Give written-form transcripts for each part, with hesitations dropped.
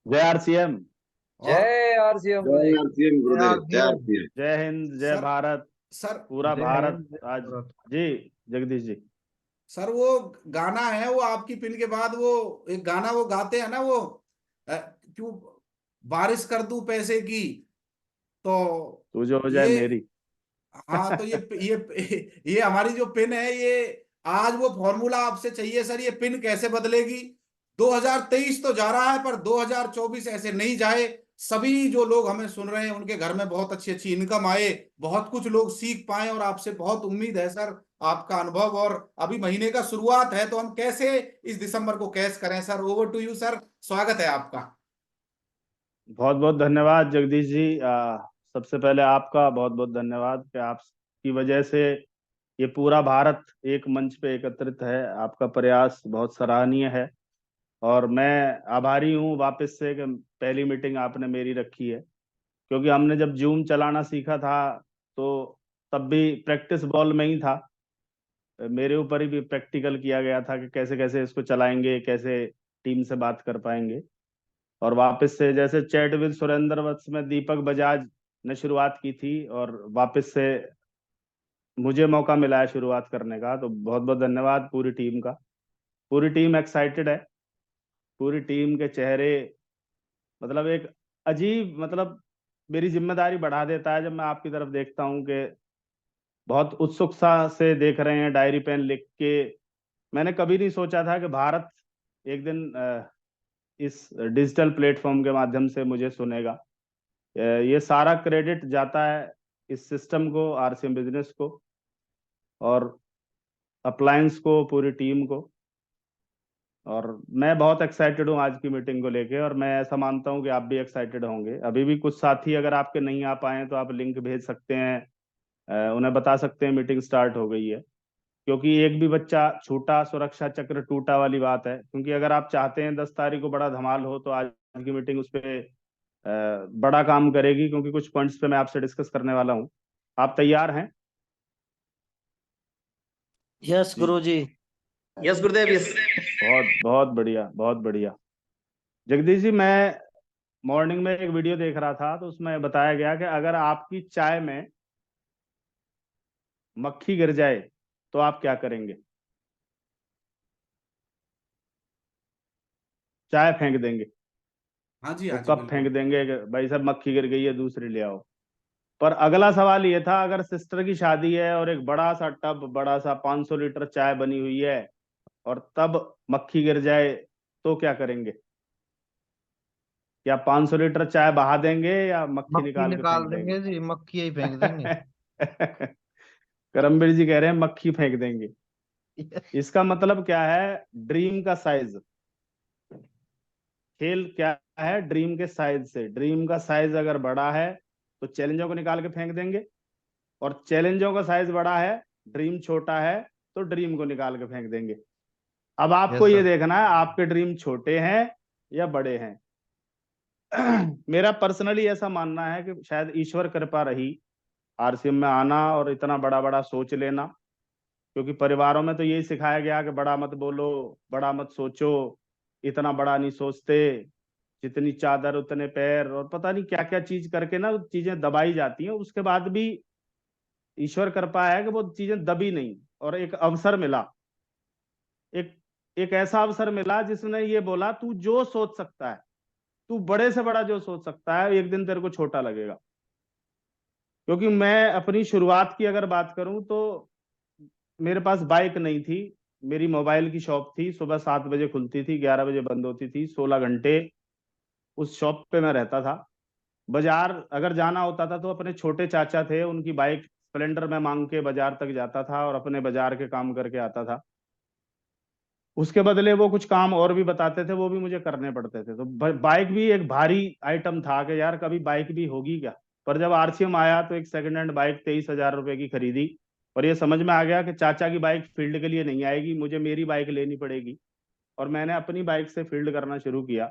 जय आरसीएम। और जय आरसीएम जय भाई। आरसीएम गुरुदेव, जय आरसीएम। आरसीएम। जय हिंद, जय सर भारत। सर पूरा जय भारत हिंद, जय आज। भारत। जी, जगदीश जी। सर वो गाना है, वो आपकी पिन के बाद वो एक गाना वो गाते हैं ना, वो क्यों बारिश कर दूं पैसे की। तो तू जो हो जाए ये, मेरी। हाँ, तो ये हमारी जो पिन है, ये आज वो फॉर्मूला आपसे चाहिए सर। ये पिन कैसे बदलेगी? 2023 तो जा रहा है, पर 2024 ऐसे नहीं जाए। सभी जो लोग हमें सुन रहे हैं, उनके घर में बहुत अच्छी अच्छी इनकम आए, बहुत कुछ लोग सीख पाए, और आपसे बहुत उम्मीद है सर, आपका अनुभव। और अभी महीने का शुरुआत है, तो हम कैसे इस दिसंबर को कैश करें sir? Over to you sir, स्वागत है आपका। बहुत बहुत धन्यवाद जगदीश जी। सबसे पहले आपका बहुत बहुत धन्यवाद कि आपकी वजह से ये पूरा भारत एक मंच पे एकत्रित है। आपका प्रयास बहुत सराहनीय है और मैं आभारी हूँ वापस से कि पहली मीटिंग आपने मेरी रखी है। क्योंकि हमने जब जूम चलाना सीखा था तो तब भी प्रैक्टिस बॉल में ही था। मेरे ऊपर ही भी प्रैक्टिकल किया गया था कि कैसे कैसे इसको चलाएंगे, कैसे टीम से बात कर पाएंगे। और वापस से जैसे चैट विद सुरेंद्र वत्स में दीपक बजाज ने शुरुआत की थी, और वापस से मुझे मौका मिला है शुरुआत करने का, तो बहुत बहुत धन्यवाद पूरी टीम का। पूरी टीम एक्साइटेड है। पूरी टीम के चेहरे, मतलब एक अजीब, मतलब मेरी जिम्मेदारी बढ़ा देता है जब मैं आपकी तरफ देखता हूँ कि बहुत उत्सुकता से देख रहे हैं, डायरी पेन लिख के। मैंने कभी नहीं सोचा था कि भारत एक दिन इस डिजिटल प्लेटफॉर्म के माध्यम से मुझे सुनेगा। ये सारा क्रेडिट जाता है इस सिस्टम को, आरसीएम बिजनेस को और अप्लायंस को, पूरी टीम को। और मैं बहुत एक्साइटेड हूँ आज की मीटिंग को लेके, और मैं ऐसा मानता हूँ कि आप भी एक्साइटेड होंगे। अभी भी कुछ साथी अगर आपके नहीं आ पाए तो आप लिंक भेज सकते हैं, उन्हें बता सकते हैं मीटिंग स्टार्ट हो गई है। क्योंकि एक भी बच्चा छूटा, सुरक्षा चक्र टूटा वाली बात है। क्योंकि अगर आप चाहते हैं 10 तारीख को बड़ा धमाल हो, तो आज की मीटिंग उस पर बड़ा काम करेगी। क्योंकि कुछ पॉइंट्स पे मैं आपसे डिस्कस करने वाला हूँ। आप तैयार हैं? यस जी, गुरु जी। यस गुरुदेव, यस। बहुत बहुत बढ़िया, बहुत बढ़िया। जगदीश जी, मैं मॉर्निंग में एक वीडियो देख रहा था, तो उसमें बताया गया कि अगर आपकी चाय में मक्खी गिर जाए तो आप क्या करेंगे? चाय फेंक देंगे? हाँ जी, वो हाँ जी, कब बिल्कुल। फेंक देंगे कि भाई साहब मक्खी गिर गई है, दूसरी ले आओ। पर अगला सवाल ये था, अगर सिस्टर की शादी है और एक बड़ा सा टब, बड़ा सा 500 लीटर चाय बनी हुई है, और तब मक्खी गिर जाए तो क्या करेंगे? क्या 500 लीटर चाय बहा देंगे या मक्खी मक्खी निकाल के निकाल फेंक देंगे देंगे? जी, मक्खी ही फेंक देंगे। करमबीर जी कह रहे हैं मक्खी फेंक देंगे। इसका मतलब क्या है? ड्रीम का साइज। खेल क्या है? ड्रीम के साइज से। ड्रीम का साइज अगर बड़ा है तो चैलेंजों को निकाल के फेंक देंगे, और चैलेंजों का साइज बड़ा है, ड्रीम छोटा है, तो ड्रीम को निकाल के फेंक देंगे। अब आपको यस ये सर। देखना है आपके ड्रीम छोटे हैं या बड़े हैं। मेरा पर्सनली ऐसा मानना है कि शायद ईश्वर कृपा रही आरसीएम में आना और इतना बड़ा बड़ा सोच लेना। क्योंकि परिवारों में तो यही सिखाया गया कि बड़ा मत बोलो, बड़ा मत सोचो, इतना बड़ा नहीं सोचते, जितनी चादर उतने पैर, और पता नहीं क्या क्या चीज करके ना चीजें दबाई जाती हैं। उसके बाद भी ईश्वर कृपा है कि वो चीजें दबी नहीं, और एक अवसर मिला। एक एक ऐसा अवसर मिला जिसने ये बोला तू जो सोच सकता है, तू बड़े से बड़ा जो सोच सकता है, एक दिन तेरे को छोटा लगेगा। क्योंकि मैं अपनी शुरुआत की अगर बात करूं तो मेरे पास बाइक नहीं थी। मेरी मोबाइल की शॉप थी, सुबह 7 बजे खुलती थी, 11 बजे बंद होती थी, 16 घंटे उस शॉप पे मैं रहता था। बाजार अगर जाना होता था तो अपने छोटे चाचा थे, उनकी बाइक स्प्लेंडर में मांग के बाजार तक जाता था और अपने बाजार के काम करके आता था। उसके बदले वो कुछ काम और भी बताते थे, वो भी मुझे करने पड़ते थे। तो बाइक भी एक भारी आइटम था कि यार कभी बाइक भी होगी क्या। पर जब आरसीएम आया तो एक सेकंड हैंड बाइक 23,000 रुपए की खरीदी, और ये समझ में आ गया कि चाचा की बाइक फील्ड के लिए नहीं आएगी, मुझे मेरी बाइक लेनी पड़ेगी। और मैंने अपनी बाइक से फील्ड करना शुरू किया,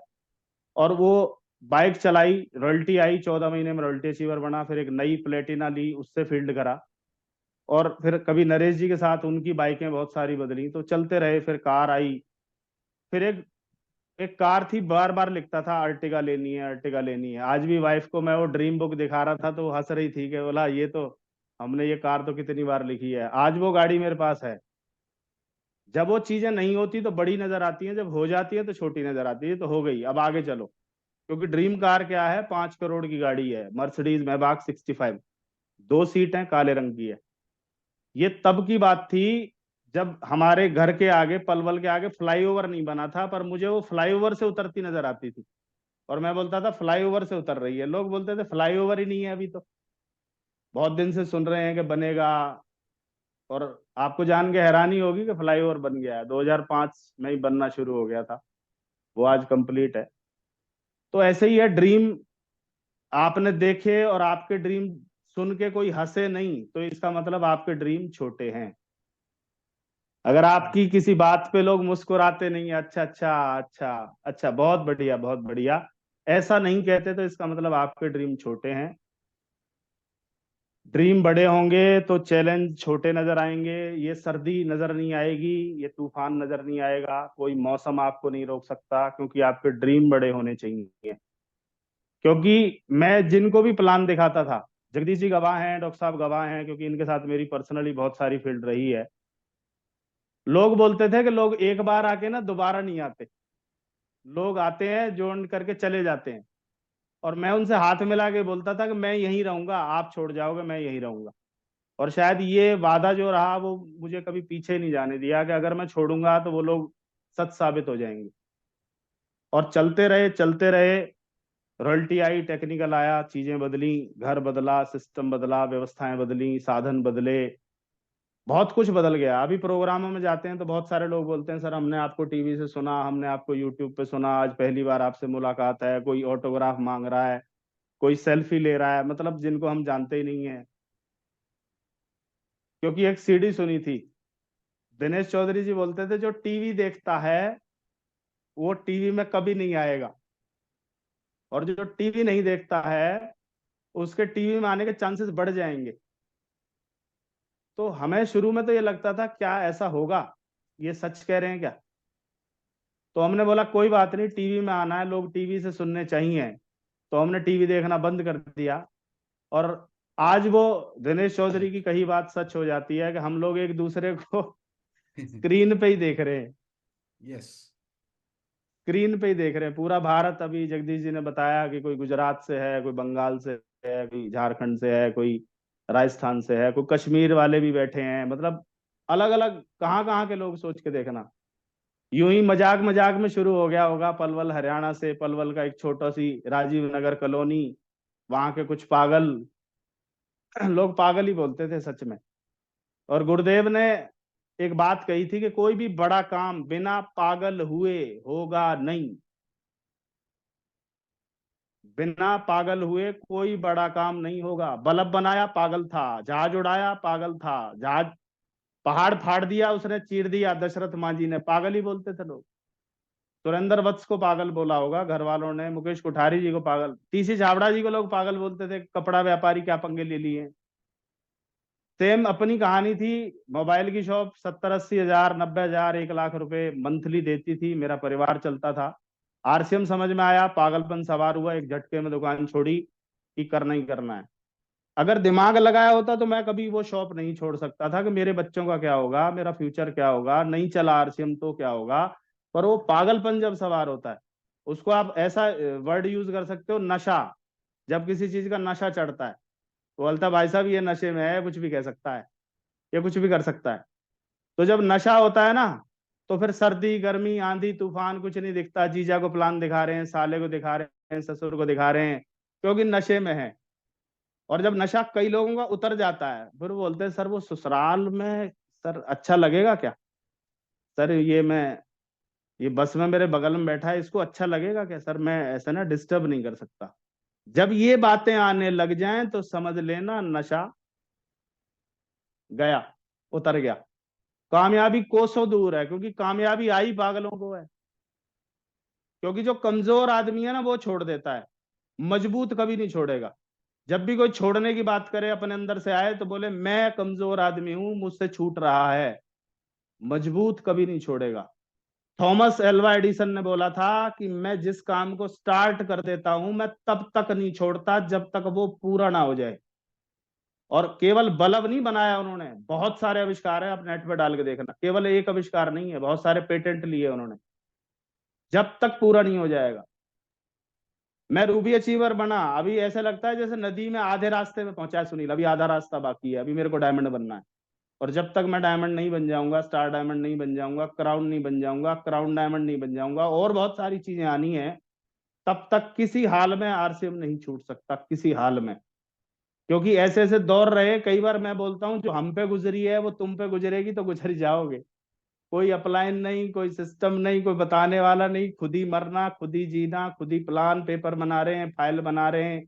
और वो बाइक चलाई, रॉयल्टी आई, 14 महीने में रॉयल्टी अचीवर बना। फिर एक नई प्लेटिना ली, उससे फील्ड करा। और फिर कभी नरेश जी के साथ उनकी बाइकें बहुत सारी बदली, तो चलते रहे। फिर कार आई। फिर एक एक कार थी, बार बार लिखता था अर्टिगा लेनी है, अर्टिगा लेनी है। आज भी वाइफ को मैं वो ड्रीम बुक दिखा रहा था तो वो हंस रही थी कि बोला ये तो हमने ये कार तो कितनी बार लिखी है। आज वो गाड़ी मेरे पास है। जब वो चीजें नहीं होती तो बड़ी नजर आती हैं, जब हो जाती है तो छोटी नजर आती है। तो हो गई, अब आगे चलो। क्योंकि ड्रीम कार क्या है, 5 करोड़ की गाड़ी है, मर्सिडीज मैबाक 65, 2 सीट है, काले रंग की है। ये तब की बात थी जब हमारे घर के आगे, पलवल के आगे फ्लाईओवर नहीं बना था, पर मुझे वो फ्लाईओवर से उतरती नजर आती थी। और मैं बोलता था फ्लाईओवर से उतर रही है। लोग बोलते थे फ्लाईओवर ही नहीं है अभी तो। बहुत दिन से सुन रहे हैं कि बनेगा। और आपको जान के हैरानी होगी कि फ्लाईओवर बन गया है, 2005 में ही बनना शुरू हो गया था। वो आज कंप्लीट है। तो ऐसे ही है ड्रीम। आपने देखे और आपके ड्रीम सुन के कोई हंसे नहीं तो इसका मतलब आपके ड्रीम छोटे हैं। अगर आपकी किसी बात पे लोग मुस्कुराते नहीं, अच्छा अच्छा अच्छा अच्छा, बहुत बढ़िया बहुत बढ़िया, ऐसा नहीं कहते, तो इसका मतलब आपके ड्रीम छोटे हैं। ड्रीम बड़े होंगे तो चैलेंज छोटे नजर आएंगे। ये सर्दी नजर नहीं आएगी, ये तूफान नजर नहीं आएगा, कोई मौसम आपको नहीं रोक सकता, क्योंकि आपके ड्रीम बड़े होने चाहिए। क्योंकि मैं जिनको भी प्लान दिखाता था, जगदीश जी गवाह हैं, डॉक्टर साहब गवाह हैं, क्योंकि इनके साथ मेरी पर्सनली बहुत सारी फील्ड रही है। लोग बोलते थे कि लोग एक बार आके ना दोबारा नहीं आते, लोग आते हैं ज्वाइन करके चले जाते हैं। और मैं उनसे हाथ मिला के बोलता था कि मैं यहीं रहूंगा, आप छोड़ जाओगे मैं यहीं रहूंगा। और शायद ये वादा जो रहा वो मुझे कभी पीछे नहीं जाने दिया कि अगर मैं छोड़ूंगा तो वो लोग सच साबित हो जाएंगे। और चलते रहे चलते रहे। रॉयल्टी आई, टेक्निकल आया, चीजें बदली, घर बदला, सिस्टम बदला, व्यवस्थाएं बदली, साधन बदले, बहुत कुछ बदल गया। अभी प्रोग्रामों में जाते हैं तो बहुत सारे लोग बोलते हैं सर हमने आपको टीवी से सुना, हमने आपको यूट्यूब पे सुना, आज पहली बार आपसे मुलाकात है। कोई ऑटोग्राफ मांग रहा है, कोई सेल्फी ले रहा है, मतलब जिनको हम जानते ही नहीं है। क्योंकि एक सीडी सुनी थी, दिनेश चौधरी जी बोलते थे जो टीवी देखता है वो टीवी में कभी नहीं आएगा, और जो टीवी नहीं देखता है उसके टीवी में आने के चांसेस बढ़ जाएंगे। तो हमें शुरू में तो ये लगता था क्या ऐसा होगा, ये सच कह रहे हैं क्या। तो हमने बोला कोई बात नहीं, टीवी में आना है, लोग टीवी से सुनने चाहिए। तो हमने टीवी देखना बंद कर दिया। और आज वो दिनेश चौधरी की कही बात सच हो जाती है कि हम लोग एक दूसरे को स्क्रीन पे ही देख रहे हैं। यस। स्क्रीन पे ही देख रहे हैं पूरा भारत। अभी जगदीश जी ने बताया कि कोई गुजरात से है, कोई बंगाल से है, कोई झारखंड से है, कोई राजस्थान से है, कोई कश्मीर वाले भी बैठे हैं। मतलब अलग अलग कहाँ कहाँ के लोग, सोच के देखना। यूं ही मजाक मजाक में शुरू हो गया होगा पलवल हरियाणा से, पलवल का एक छोटा सी राजीव नगर कॉलोनी, वहां के कुछ पागल लोग पागल ही बोलते थे सच में। और गुरुदेव ने एक बात कही थी कि कोई भी बड़ा काम बिना पागल हुए होगा नहीं। बिना पागल हुए कोई बड़ा काम नहीं होगा। बल्ब बनाया पागल था, जहाज उड़ाया पागल था, जहाज पहाड़ फाड़ दिया उसने, चीर दिया दशरथ मां जी ने, पागल ही बोलते थे लोग। सुरेंद्र वत्स को पागल बोला होगा घर वालों ने, मुकेश कोठारी जी को पागल, टीसी छाबड़ा जी को लोग पागल बोलते थे, कपड़ा व्यापारी क्या पंगे ले लिए। सेम अपनी कहानी थी। मोबाइल की शॉप 70-80 हजार, 90 हजार, 1 लाख रुपए मंथली देती थी, मेरा परिवार चलता था। आरसीएम समझ में आया, पागलपन सवार हुआ, एक झटके में दुकान छोड़ी कि करना ही करना है। अगर दिमाग लगाया होता तो मैं कभी वो शॉप नहीं छोड़ सकता था कि मेरे बच्चों का क्या होगा, मेरा फ्यूचर क्या होगा, नहीं चला आरसीएम तो क्या होगा। पर वो पागलपन जब सवार होता है, उसको आप ऐसा वर्ड यूज कर सकते हो, नशा। जब किसी चीज का नशा चढ़ता है तो बोलता है भाई साहब ये नशे में है, कुछ भी कह सकता है, ये कुछ भी कर सकता है। तो जब नशा होता है ना, तो फिर सर्दी गर्मी आंधी तूफान कुछ नहीं दिखता। जीजा को प्लान दिखा रहे हैं, साले को दिखा रहे हैं, ससुर को दिखा रहे हैं, क्योंकि नशे में है। और जब नशा कई लोगों का उतर जाता है, फिर वो बोलते हैं सर वो ससुराल में सर अच्छा लगेगा क्या, सर ये बस में मेरे बगल में बैठा है, इसको अच्छा लगेगा क्या, सर मैं ऐसा ना डिस्टर्ब नहीं कर सकता। जब ये बातें आने लग जाएं तो समझ लेना नशा गया, उतर गया। कामयाबी कोसों दूर है, क्योंकि कामयाबी आई पागलों को है। क्योंकि जो कमजोर आदमी है ना वो छोड़ देता है, मजबूत कभी नहीं छोड़ेगा। जब भी कोई छोड़ने की बात करे अपने अंदर से आए तो बोले मैं कमजोर आदमी हूं, मुझसे छूट रहा है। मजबूत कभी नहीं छोड़ेगा। थॉमस एल्वा एडिसन ने बोला था कि मैं जिस काम को स्टार्ट कर देता हूं मैं तब तक नहीं छोड़ता जब तक वो पूरा ना हो जाए। और केवल बल्ब नहीं बनाया उन्होंने, बहुत सारे आविष्कार है, आप नेट पे डाल के देखना, केवल एक आविष्कार नहीं है, बहुत सारे पेटेंट लिए उन्होंने, जब तक पूरा नहीं हो जाएगा। मैं रूबी अचीवर बना, अभी ऐसा लगता है जैसे नदी में आधे रास्ते में पहुंचा है सुनील, अभी आधा रास्ता बाकी है, अभी मेरे को डायमंड बनना है। और जब तक मैं डायमंड नहीं बन जाऊंगा, स्टार डायमंड नहीं बन जाऊंगा, क्राउन नहीं बन जाऊंगा, क्राउन डायमंड नहीं बन जाऊंगा, और बहुत सारी चीजें आनी है, तब तक किसी हाल में आरसीएम नहीं छूट सकता, किसी हाल में। क्योंकि ऐसे ऐसे दौर रहे, कई बार मैं बोलता हूँ जो हम पे गुजरी है वो तुम पे गुजरेगी तो गुजर ही जाओगे। कोई अपलाइन नहीं, कोई सिस्टम नहीं, कोई बताने वाला नहीं, खुद ही मरना, खुद ही जीना, खुद ही प्लान पेपर बना रहे हैं, फाइल बना रहे हैं,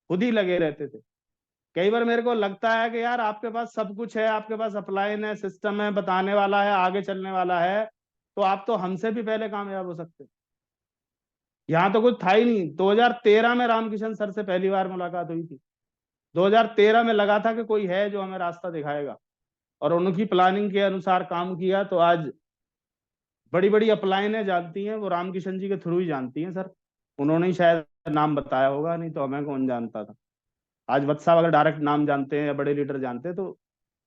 खुद ही लगे रहते थे। कई बार मेरे को लगता है कि यार आपके पास सब कुछ है, आपके पास अपलाइन है, सिस्टम है, बताने वाला है, आगे चलने वाला है, तो आप तो हमसे भी पहले कामयाब हो सकते। यहाँ तो कुछ था ही नहीं। 2013 में रामकिशन सर से पहली बार मुलाकात हुई थी। 2013 में लगा था कि कोई है जो हमें रास्ता दिखाएगा, और उनकी प्लानिंग के अनुसार काम किया, तो आज बड़ी बड़ी अपलाइनें जानती हैं वो रामकिशन जी के थ्रू ही जानती हैं सर। उन्होंने ही शायद नाम बताया होगा, नहीं तो हमें कौन जानता था। आज वत्सा अगर डायरेक्ट नाम जानते हैं या बड़े लीडर जानते हैं, तो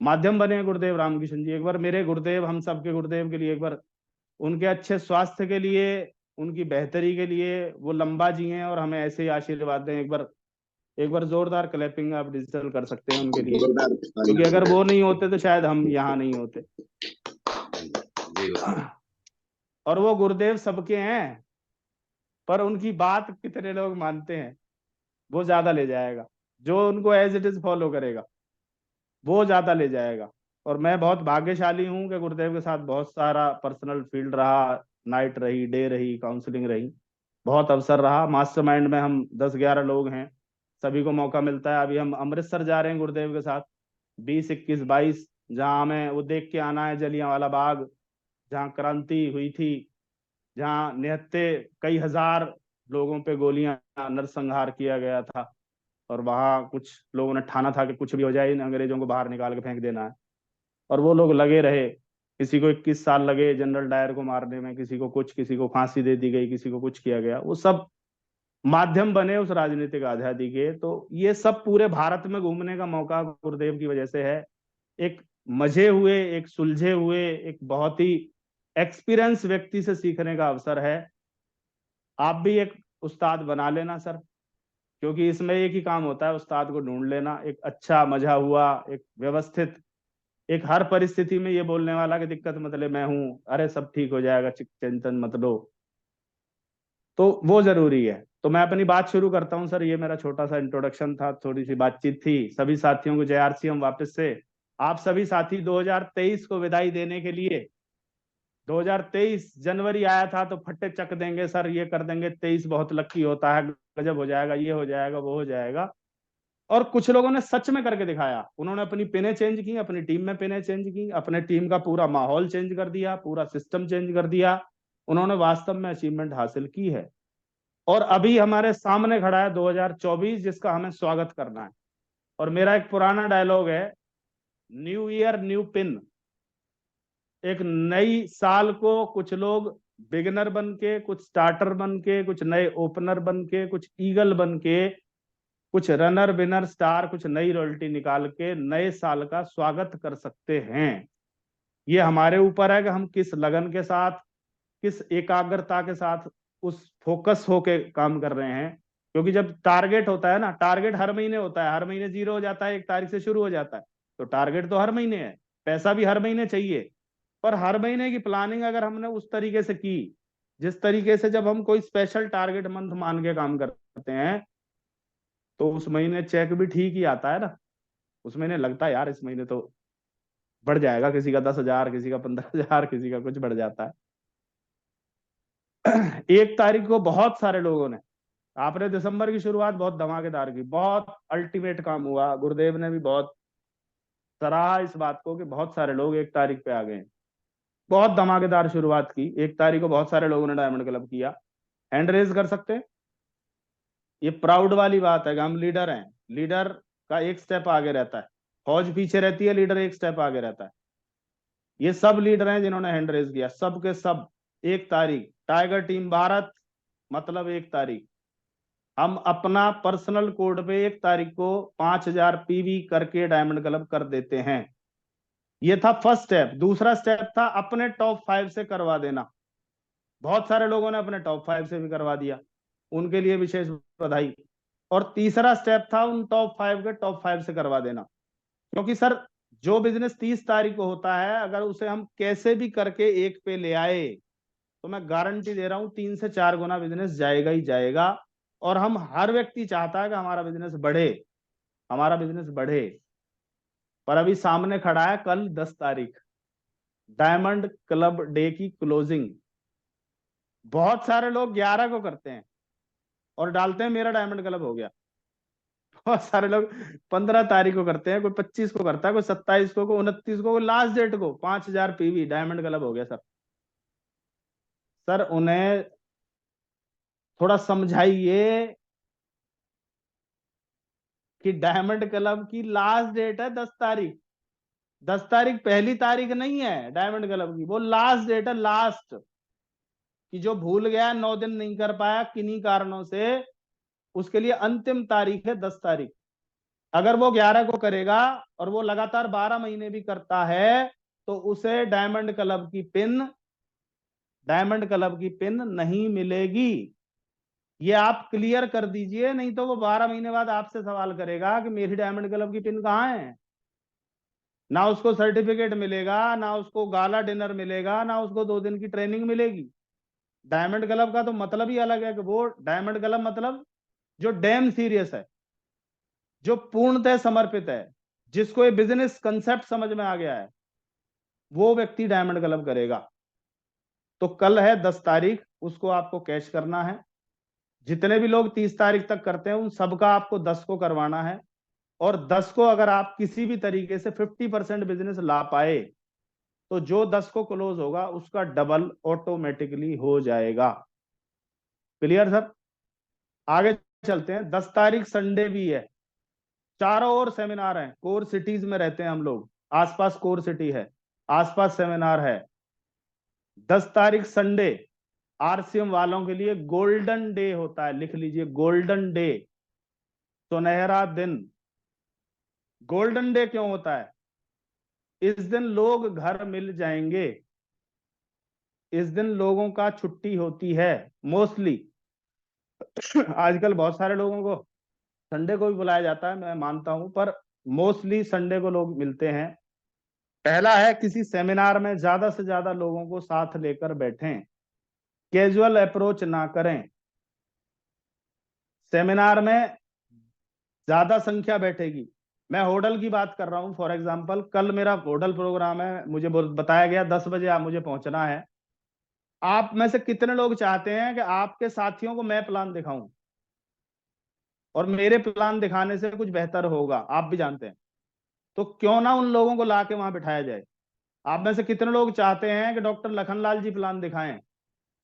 माध्यम बने हैं गुरुदेव रामकिशन जी। एक बार मेरे गुरुदेव, हम सबके गुरुदेव के लिए, एक बार उनके अच्छे स्वास्थ्य के लिए, उनकी बेहतरी के लिए, वो लंबा जिए और हमें ऐसे ही आशीर्वाद दें। एक बार जोरदार क्लैपिंग आप डिजिटल कर सकते हैं उनके लिए, क्योंकि अगर वो नहीं होते तो शायद हम यहाँ नहीं होते। और वो गुरुदेव सबके हैं, पर उनकी बात कितने लोग मानते हैं वो ज्यादा ले जाएगा। जो उनको एज इट इज फॉलो करेगा वो ज्यादा ले जाएगा। और मैं बहुत भाग्यशाली हूँ कि गुरुदेव के साथ बहुत सारा पर्सनल फील्ड रहा, नाइट रही, डे रही, काउंसलिंग रही, बहुत अवसर रहा। मास्टरमाइंड में हम 10-11 लोग हैं, सभी को मौका मिलता है। अभी हम अमृतसर जा रहे हैं गुरुदेव के साथ, 20, 21, 22, जहाँ हमें वो देख के आना है, जलियांवाला बाग, जहाँ क्रांति हुई थी, जहाँ निहत्थे कई हजार लोगों पे गोलियां नरसंहार किया गया था। और वहां कुछ लोगों ने ठाना था कि कुछ भी हो जाए, इन अंग्रेजों को बाहर निकाल के फेंक देना है। और वो लोग लगे रहे, किसी को 21 साल लगे जनरल डायर को मारने में, किसी को कुछ, किसी को फांसी दे दी गई, किसी को कुछ किया गया। वो सब माध्यम बने उस राजनीतिक आजादी के। तो ये सब पूरे भारत में घूमने का मौका गुरुदेव की वजह से है। एक मजे हुए, एक सुलझे हुए, एक बहुत ही एक्सपीरियंस व्यक्ति से सीखने का अवसर है। आप भी एक उस्ताद बना लेना सर, क्योंकि इसमें एक ही काम होता है, उस्ताद को ढूंढ लेना, एक अच्छा मजा हुआ, एक व्यवस्थित, एक हर परिस्थिति में ये बोलने वाला कि दिक्कत मतलब मैं हूं, अरे सब ठीक हो जाएगा, चिंतन मत लो। तो वो जरूरी है। तो मैं अपनी बात शुरू करता हूं सर। ये मेरा छोटा सा इंट्रोडक्शन था, थोड़ी सी बातचीत थी। सभी साथियों को जय आरसीएम वापस से। आप सभी साथी 2023 को विदाई देने के लिए, 2023 जनवरी आया था तो फट्टे चक देंगे सर, ये कर देंगे, 23 बहुत लक्की होता है, गजब हो जाएगा, ये हो जाएगा, वो हो जाएगा। और कुछ लोगों ने सच में करके दिखाया। उन्होंने अपनी पिनें चेंज की, अपनी टीम में पिनें चेंज की, अपने टीम का पूरा माहौल चेंज कर दिया, पूरा सिस्टम चेंज कर दिया। उन्होंने वास्तव में अचीवमेंट हासिल की है। और अभी हमारे सामने खड़ा है 2024, जिसका हमें स्वागत करना है। और मेरा एक पुराना डायलॉग है, न्यू ईयर न्यू पिन। एक नई साल को कुछ लोग बिगिनर बन के, कुछ स्टार्टर बन के, कुछ नए ओपनर बन के, कुछ ईगल बन के, कुछ रनर विनर स्टार, कुछ नई रॉयल्टी निकाल के नए साल का स्वागत कर सकते हैं। ये हमारे ऊपर है कि हम किस लगन के साथ, किस एकाग्रता के साथ उस फोकस होके काम कर रहे हैं। क्योंकि जब टारगेट होता है ना, टारगेट हर महीने होता है, हर महीने 0 हो जाता है, 1 तारीख से शुरू हो जाता है। तो टारगेट तो हर महीने है, पैसा भी हर महीने चाहिए। पर हर महीने की प्लानिंग अगर हमने उस तरीके से की, जिस तरीके से जब हम कोई स्पेशल टारगेट मंथ मान के काम करते हैं, तो उस महीने चेक भी ठीक ही आता है ना। उस महीने लगता है यार इस महीने तो बढ़ जाएगा, किसी का 10,000, किसी का 15,000, किसी का कुछ बढ़ जाता है। 1 तारीख को बहुत सारे लोगों ने, आपने दिसंबर की शुरुआत बहुत धमाकेदार की, बहुत अल्टीमेट काम हुआ। गुरुदेव ने भी बहुत सराहा इस बात को कि बहुत सारे लोग 1 तारीख पे आ गए। बहुत धमाकेदार शुरुआत की 1 तारीख को, बहुत सारे लोगों ने डायमंड क्लब किया। हैंड रेज कर सकते हैं। ये प्राउड वाली बात है कि हम लीडर हैं। लीडर का एक स्टेप आगे रहता है, फौज पीछे रहती है, लीडर एक स्टेप आगे रहता है। ये सब लीडर हैं जिन्होंने हैंड रेज किया, सब के सब 1 तारीख, टाइगर टीम भारत मतलब 1 तारीख, हम अपना पर्सनल कोड पे 1 तारीख को 5000 पीवी करके डायमंड क्लब कर देते हैं। ये था फर्स्ट स्टेप। दूसरा स्टेप था अपने टॉप 5 से करवा देना। बहुत सारे लोगों ने अपने टॉप 5 से भी करवा दिया, उनके लिए विशेष बधाई। और तीसरा स्टेप था उन टॉप 5 के टॉप 5 से करवा देना, क्योंकि सर जो बिजनेस 30 तारीख को होता है, अगर उसे हम कैसे भी करके 1 पे ले आए तो मैं गारंटी दे रहा हूं 3 से 4 गुना बिजनेस जाएगा ही जाएगा। और हम हर व्यक्ति चाहता है कि हमारा बिजनेस बढ़े, हमारा बिजनेस बढ़े। पर अभी सामने खड़ा है कल 10 तारीख, डायमंड क्लब डे की क्लोजिंग। बहुत सारे लोग 11 को करते हैं और डालते हैं मेरा डायमंड क्लब हो गया। बहुत सारे लोग 15 तारीख को करते हैं, कोई 25 को करता है, कोई 27 को, कोई 29 को, कोई लास्ट डेट को 5000 पीवी डायमंड क्लब हो गया सर। सर उन्हें थोड़ा समझाइए कि डायमंड क्लब की लास्ट डेट है 10 तारीख। 10 तारीख पहली तारीख नहीं है डायमंड क्लब की, वो लास्ट डेट है, लास्ट। कि जो भूल गया 9 दिन नहीं कर पाया किन्हीं कारणों से, उसके लिए अंतिम तारीख है 10 तारीख। अगर वो 11 को करेगा और वो लगातार 12 महीने भी करता है तो उसे डायमंड क्लब की पिन नहीं मिलेगी। ये आप क्लियर कर दीजिए, नहीं तो वो 12 महीने बाद आपसे सवाल करेगा कि मेरी डायमंड क्लब की पिन कहाँ है। ना उसको सर्टिफिकेट मिलेगा, ना उसको गाला डिनर मिलेगा, ना उसको 2 दिन की ट्रेनिंग मिलेगी। डायमंड क्लब का तो मतलब ही अलग है कि वो डायमंड क्लब मतलब जो डैम सीरियस है, जो पूर्णतः समर्पित है, जिसको ये बिजनेस कंसेप्ट समझ में आ गया है, वो व्यक्ति डायमंड क्लब करेगा। तो कल है 10 तारीख, उसको आपको कैश करना है। जितने भी लोग 30 तारीख तक करते हैं उन सबका आपको 10 को करवाना है। और 10 को अगर आप किसी भी तरीके से 50% बिजनेस ला पाए तो जो 10 को क्लोज होगा उसका डबल ऑटोमेटिकली हो जाएगा। Clear sir? आगे चलते हैं। 10 तारीख संडे भी है, चारों ओर सेमिनार हैं, कोर सिटीज में रहते हैं हम लोग, आसपास कोर सिटी है, आसपास सेमिनार है। 10 तारीख संडे आरसीएम वालों के लिए गोल्डन डे होता है, लिख लीजिए गोल्डन डे, सुनहरा दिन। गोल्डन डे क्यों होता है? इस दिन लोग घर मिल जाएंगे, इस दिन लोगों का छुट्टी होती है मोस्टली। आजकल बहुत सारे लोगों को संडे को भी बुलाया जाता है, मैं मानता हूं, पर मोस्टली संडे को लोग मिलते हैं। पहला है किसी सेमिनार में ज्यादा से ज्यादा लोगों को साथ लेकर बैठें, कैजुअल अप्रोच ना करें। सेमिनार में ज्यादा संख्या बैठेगी। मैं होटल की बात कर रहा हूं, फॉर एग्जांपल कल मेरा होटल प्रोग्राम है, मुझे बताया गया 10 बजे आप मुझे पहुंचना है। आप में से कितने लोग चाहते हैं कि आपके साथियों को मैं प्लान दिखाऊं और मेरे प्लान दिखाने से कुछ बेहतर होगा? आप भी जानते हैं। तो क्यों ना उन लोगों को लाके वहां बिठाया जाए। आप में से कितने लोग चाहते हैं कि डॉक्टर लखनलाल जी प्लान दिखाएं,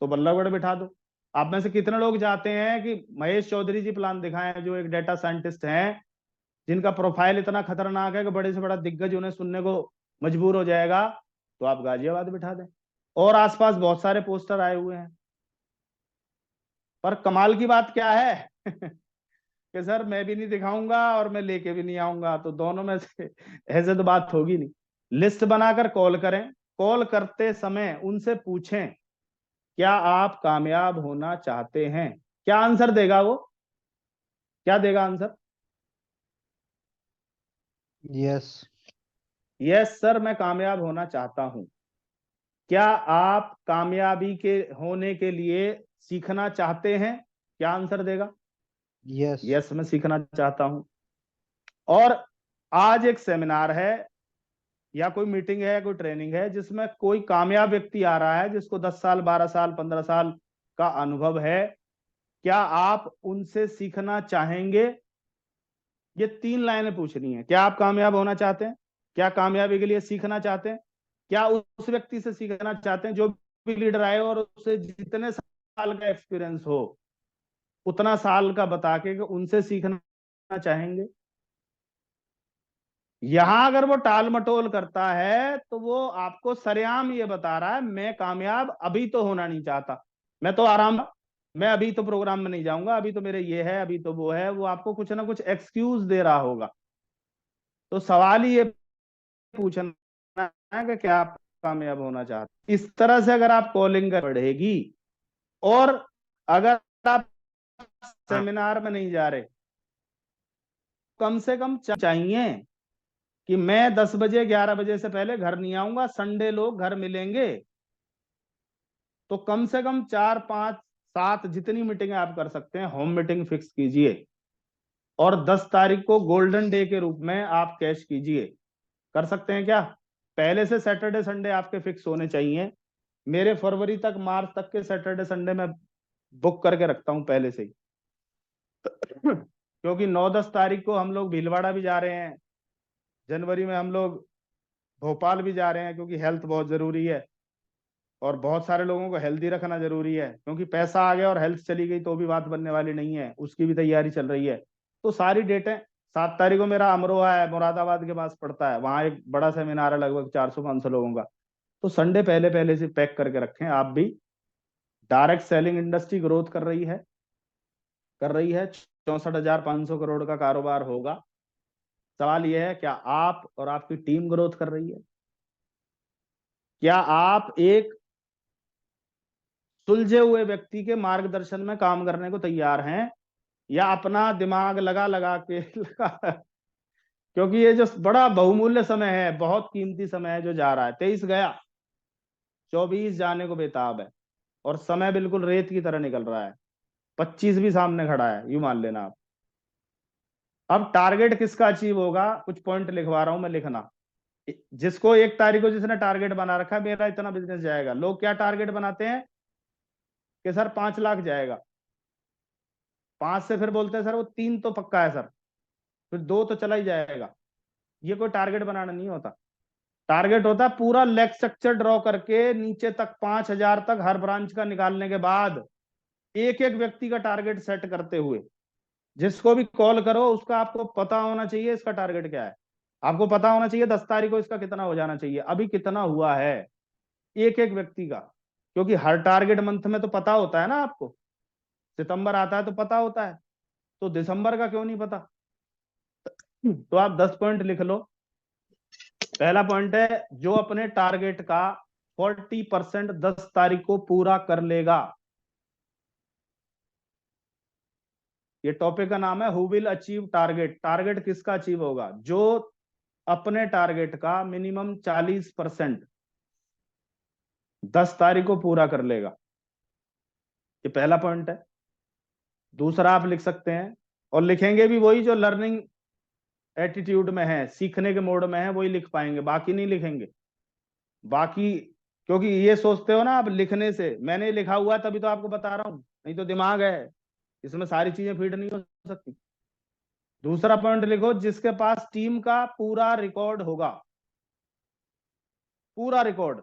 तो बल्लभगढ़ बिठा दो। आप में से कितने लोग चाहते हैं कि महेश चौधरी जी प्लान दिखाएं, जो एक डेटा साइंटिस्ट हैं, जिनका प्रोफाइल इतना खतरनाक है कि बड़े से बड़ा दिग्गज उन्हें सुनने को मजबूर हो जाएगा, तो आप गाजियाबाद बिठा दें। और आसपास बहुत सारे पोस्टर आए हुए हैं। पर कमाल की बात क्या है कि सर मैं भी नहीं दिखाऊंगा और मैं लेके भी नहीं आऊंगा, तो दोनों में से ऐसे तो बात होगी नहीं। लिस्ट बनाकर कॉल करें, कॉल करते समय उनसे पूछें क्या आप कामयाब होना चाहते हैं। क्या आंसर देगा वो? क्या देगा आंसर? यस। यस सर मैं कामयाब होना चाहता हूं। क्या आप कामयाबी के होने के लिए सीखना चाहते हैं? क्या आंसर देगा? यस। यस मैं सीखना चाहता हूं। और आज एक सेमिनार है या कोई मीटिंग है, कोई ट्रेनिंग है जिसमें कोई कामयाब व्यक्ति आ रहा है जिसको 10 साल 12 साल 15 साल का अनुभव है, क्या आप उनसे सीखना चाहेंगे? ये 3 लाइनें पूछनी है। क्या आप कामयाब होना चाहते हैं? क्या कामयाबी के लिए सीखना चाहते हैं? क्या उस व्यक्ति से सीखना चाहते हैं जो भी लीडर आए और उससे जितने साल का एक्सपीरियंस हो उतना साल का बता के उनसे सीखना चाहेंगे? यहां अगर वो टाल मटोल करता है तो वो आपको सरेआम ये बता रहा है मैं कामयाब अभी तो होना नहीं चाहता, मैं तो आराम, मैं अभी तो प्रोग्राम में नहीं जाऊंगा, अभी तो मेरे ये है, अभी तो वो है। वो आपको कुछ ना कुछ एक्सक्यूज दे रहा होगा। तो सवाल ही ये पूछना है कि क्या आप कामयाब होना चाहते। इस तरह से अगर आप कॉलिंग बढ़ेगी, और अगर आप सेमिनार में नहीं जा रहे, कम से कम चाहिए कि मैं 10 बजे 11 बजे से पहले घर नहीं आऊंगा, संडे लोग घर मिलेंगे, तो कम से कम 4 5 7 जितनी मीटिंग आप कर सकते हैं होम मीटिंग फिक्स कीजिए, और 10 तारीख को गोल्डन डे के रूप में आप कैश कीजिए। कर सकते हैं क्या? पहले से सैटरडे संडे आपके फिक्स होने चाहिए। मेरे फरवरी तक मार्च तक के सैटरडे संडे में बुक करके रखता हूं पहले से ही क्योंकि 9-10 तारीख को हम लोग भीलवाड़ा भी जा रहे हैं, जनवरी में हम लोग भोपाल भी जा रहे हैं, क्योंकि हेल्थ बहुत जरूरी है और बहुत सारे लोगों को हेल्दी रखना जरूरी है, क्योंकि पैसा आ गया और हेल्थ चली गई तो भी बात बनने वाली नहीं है, उसकी भी तैयारी चल रही है। तो सारी डेटें, 7 तारीख को मेरा अमरोहा है, मुरादाबाद के पास पड़ता है, वहां एक बड़ा सेमिनार है लगभग 400-500 लोगों का। तो संडे पहले पहले से पैक करके रखें आप भी। डायरेक्ट सेलिंग इंडस्ट्री ग्रोथ कर रही है 64,500 करोड़ का कारोबार होगा। सवाल यह है, क्या आप और आपकी टीम ग्रोथ कर रही है? क्या आप एक सुलझे हुए व्यक्ति के मार्गदर्शन में काम करने को तैयार हैं, या अपना दिमाग लगा लगा के क्योंकि ये जो बड़ा बहुमूल्य समय है, बहुत कीमती समय है जो जा रहा है। 23 गया, 24 जाने को बेताब है, और समय बिल्कुल रेत की तरह निकल रहा है। 25 भी सामने खड़ा है, यूं मान लेना आप। अब टारगेट किसका अचीव होगा, कुछ पॉइंट लिखवा रहा हूं मैं, लिखना। जिसको 1 तारीख को जिसने टारगेट बना रखा है मेरा इतना बिजनेस जाएगा, लोग क्या टारगेट बनाते हैं कि सर 5 लाख जाएगा, 5 से फिर बोलते हैं सर वो 3 तो पक्का है सर, फिर 2 तो चला ही जाएगा। ये कोई टारगेट बनाना नहीं होता। टारगेट होता है पूरा लेग स्ट्रक्चर ड्रॉ करके नीचे तक 5,000 तक हर ब्रांच का निकालने के बाद एक एक व्यक्ति का टारगेट सेट करते हुए, जिसको भी कॉल करो उसका आपको पता होना चाहिए इसका टारगेट क्या है। आपको पता होना चाहिए 10 तारीख को इसका कितना हो जाना चाहिए, अभी कितना हुआ है एक एक व्यक्ति का। क्योंकि हर टारगेट मंथ में तो पता होता है ना आपको, सितंबर आता है तो पता होता है, तो दिसंबर का क्यों नहीं पता? तो आप 10 पॉइंट लिख लो। पहला पॉइंट है, जो अपने टारगेट का 40% 10 तारीख को पूरा कर लेगा। ये टॉपिक का नाम है who will achieve target. Target किसका अचीव होगा? जो अपने टारगेट का मिनिमम 40% 10 तारीख को पूरा कर लेगा। ये पहला पॉइंट है। दूसरा आप लिख सकते हैं, और लिखेंगे भी वही जो लर्निंग एटीट्यूड में है, सीखने के मोड में है, वही लिख पाएंगे, बाकी नहीं लिखेंगे। बाकी, क्योंकि ये सोचते हो ना आप लिखने से, मैंने लिखा हुआ है तभी तो आपको बता रहा हूं, नहीं तो दिमाग है इसमें सारी चीजें फीड नहीं हो सकती। दूसरा पॉइंट लिखो, जिसके पास टीम का पूरा रिकॉर्ड होगा, पूरा रिकॉर्ड,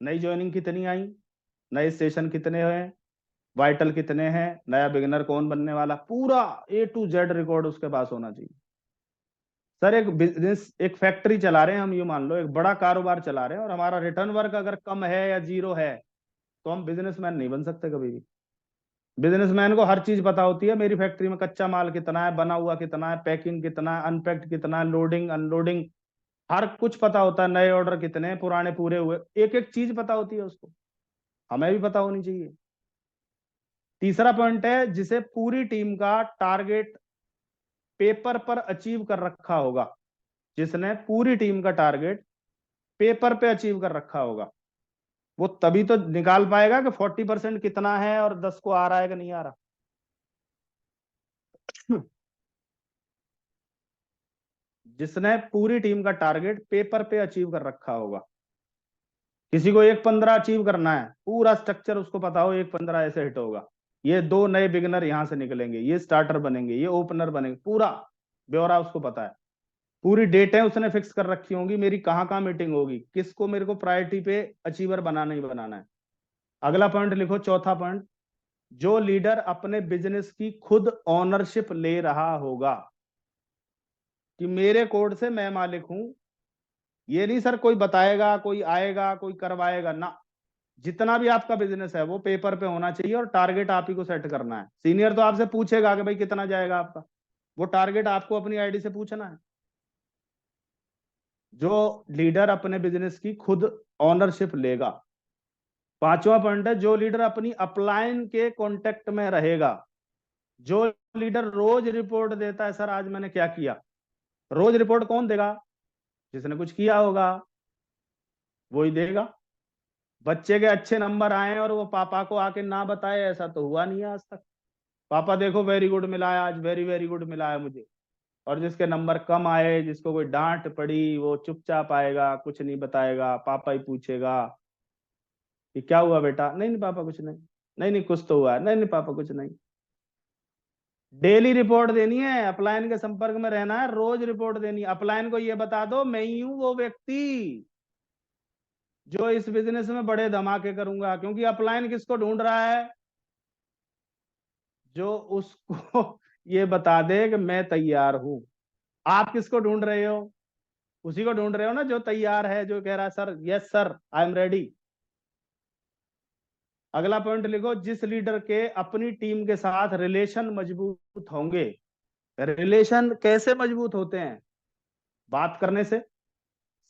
नई ज्वाइनिंग कितनी आई, नए सेशन कितने हुए, वाइटल कितने हैं, नया बिगिनर कौन बनने वाला, पूरा A to Z रिकॉर्ड उसके पास होना चाहिए। सर एक बिजनेस, एक फैक्ट्री चला रहे हैं हम, यूं मान लो एक बड़ा कारोबार चला रहे हैं, और हमारा रिटर्न वर्क अगर कम है या जीरो है, तो हम बिजनेसमैन नहीं बन सकते कभी भी। बिजनेसमैन को हर चीज पता होती है, मेरी फैक्ट्री में कच्चा माल कितना है, बना हुआ कितना है, पैकिंग कितना है, अनपैक्ड कितना है, लोडिंग अनलोडिंग, हर कुछ पता होता है, नए ऑर्डर कितने हैं, पुराने पूरे हुए, एक एक चीज पता होती है उसको, हमें भी पता होनी चाहिए। तीसरा पॉइंट है, जिसे पूरी टीम का टारगेट पेपर पर अचीव कर रखा होगा, जिसने पूरी टीम का टारगेट पेपर पे अचीव कर रखा होगा, वो तभी तो निकाल पाएगा कि 40% कितना है और 10 को आ रहा है कि नहीं आ रहा। जिसने पूरी टीम का टारगेट पेपर पे अचीव कर रखा होगा। किसी को 1.15 अचीव करना है, पूरा स्ट्रक्चर उसको पता हो 1.15 ऐसे हिट होगा, ये 2 नए बिगिनर यहां से निकलेंगे, ये स्टार्टर बनेंगे, ये ओपनर बनेंगे, पूरा ब्यौरा उसको पता है। पूरी डेटें उसने फिक्स कर रखी होंगी, मेरी कहाँ कहाँ मीटिंग होगी, किसको मेरे को प्रायोरिटी पे अचीवर बनाना ही बनाना है। अगला पॉइंट लिखो, चौथा पॉइंट, जो लीडर अपने बिजनेस की खुद ऑनरशिप ले रहा होगा। कि मेरे कोड से मैं मालिक हूं। ये नहीं सर कोई बताएगा, कोई आएगा, कोई करवाएगा ना। जितना भी आपका बिजनेस है वो पेपर पे होना चाहिए और टारगेट आप ही को सेट करना है। सीनियर तो आपसे पूछेगा कि भाई कितना जाएगा आपका, वो टारगेट आपको अपनी आईडी से पूछना है। जो लीडर अपने बिजनेस की खुद ऑनरशिप लेगा। पांचवा पॉइंट है, जो लीडर अपनी अपलाइन के कांटेक्ट में रहेगा। जो लीडर रोज रिपोर्ट देता है, सर आज मैंने क्या किया, रोज रिपोर्ट कौन देगा? जिसने कुछ किया होगा वो ही देगा। बच्चे के अच्छे नंबर आए और वो पापा को आके ना बताए, ऐसा तो हुआ नहीं है आज तक। पापा देखो वेरी गुड मिला है आज, वेरी वेरी गुड मिला है मुझे। और जिसके नंबर कम आए, जिसको कोई डांट पड़ी, वो चुपचाप आएगा, कुछ नहीं बताएगा, पापा ही पूछेगा कि क्या हुआ बेटा, नहीं नहीं पापा कुछ नहीं, नहीं नहीं कुछ तो हुआ है, नहीं नहीं पापा कुछ नहीं। डेली रिपोर्ट देनी है, अपलाइन के संपर्क में रहना है, रोज रिपोर्ट देनी है। अपलाइन को ये बता दो मैं ही हूं वो व्यक्ति जो इस बिजनेस में बड़े धमाके करूंगा। क्योंकि अपलाइन किसको ढूंढ रहा है? जो उसको ये बता दे कि मैं तैयार हूं। आप किसको ढूंढ रहे हो? उसी को ढूंढ रहे हो ना जो तैयार है, जो कह रहा है sir yes sir I am ready. अगला पॉइंट लिखो, जिस लीडर के अपनी टीम के साथ रिलेशन मजबूत होंगे। रिलेशन कैसे मजबूत होते हैं? बात करने से,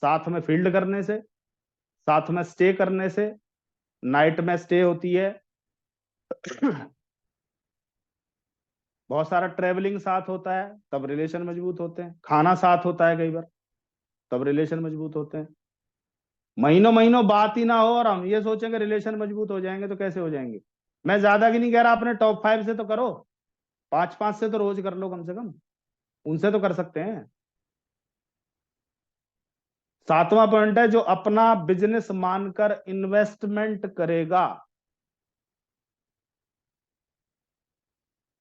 साथ में फील्ड करने से, साथ में स्टे करने से। नाइट में स्टे होती है बहुत सारा ट्रेवलिंग साथ होता है, तब रिलेशन मजबूत होते हैं। खाना साथ होता है कई बार, तब रिलेशन मजबूत होते हैं। महीनों महीनों बात ही ना हो और हम ये सोचेंगे रिलेशन मजबूत हो जाएंगे, तो कैसे हो जाएंगे? मैं ज्यादा की नहीं कह रहा, अपने टॉप 5 से तो करो, 5-5 से तो रोज कर लो कम से कम, उनसे तो कर सकते हैं। सातवां पॉइंट है, जो अपना बिजनेस मानकर इन्वेस्टमेंट करेगा।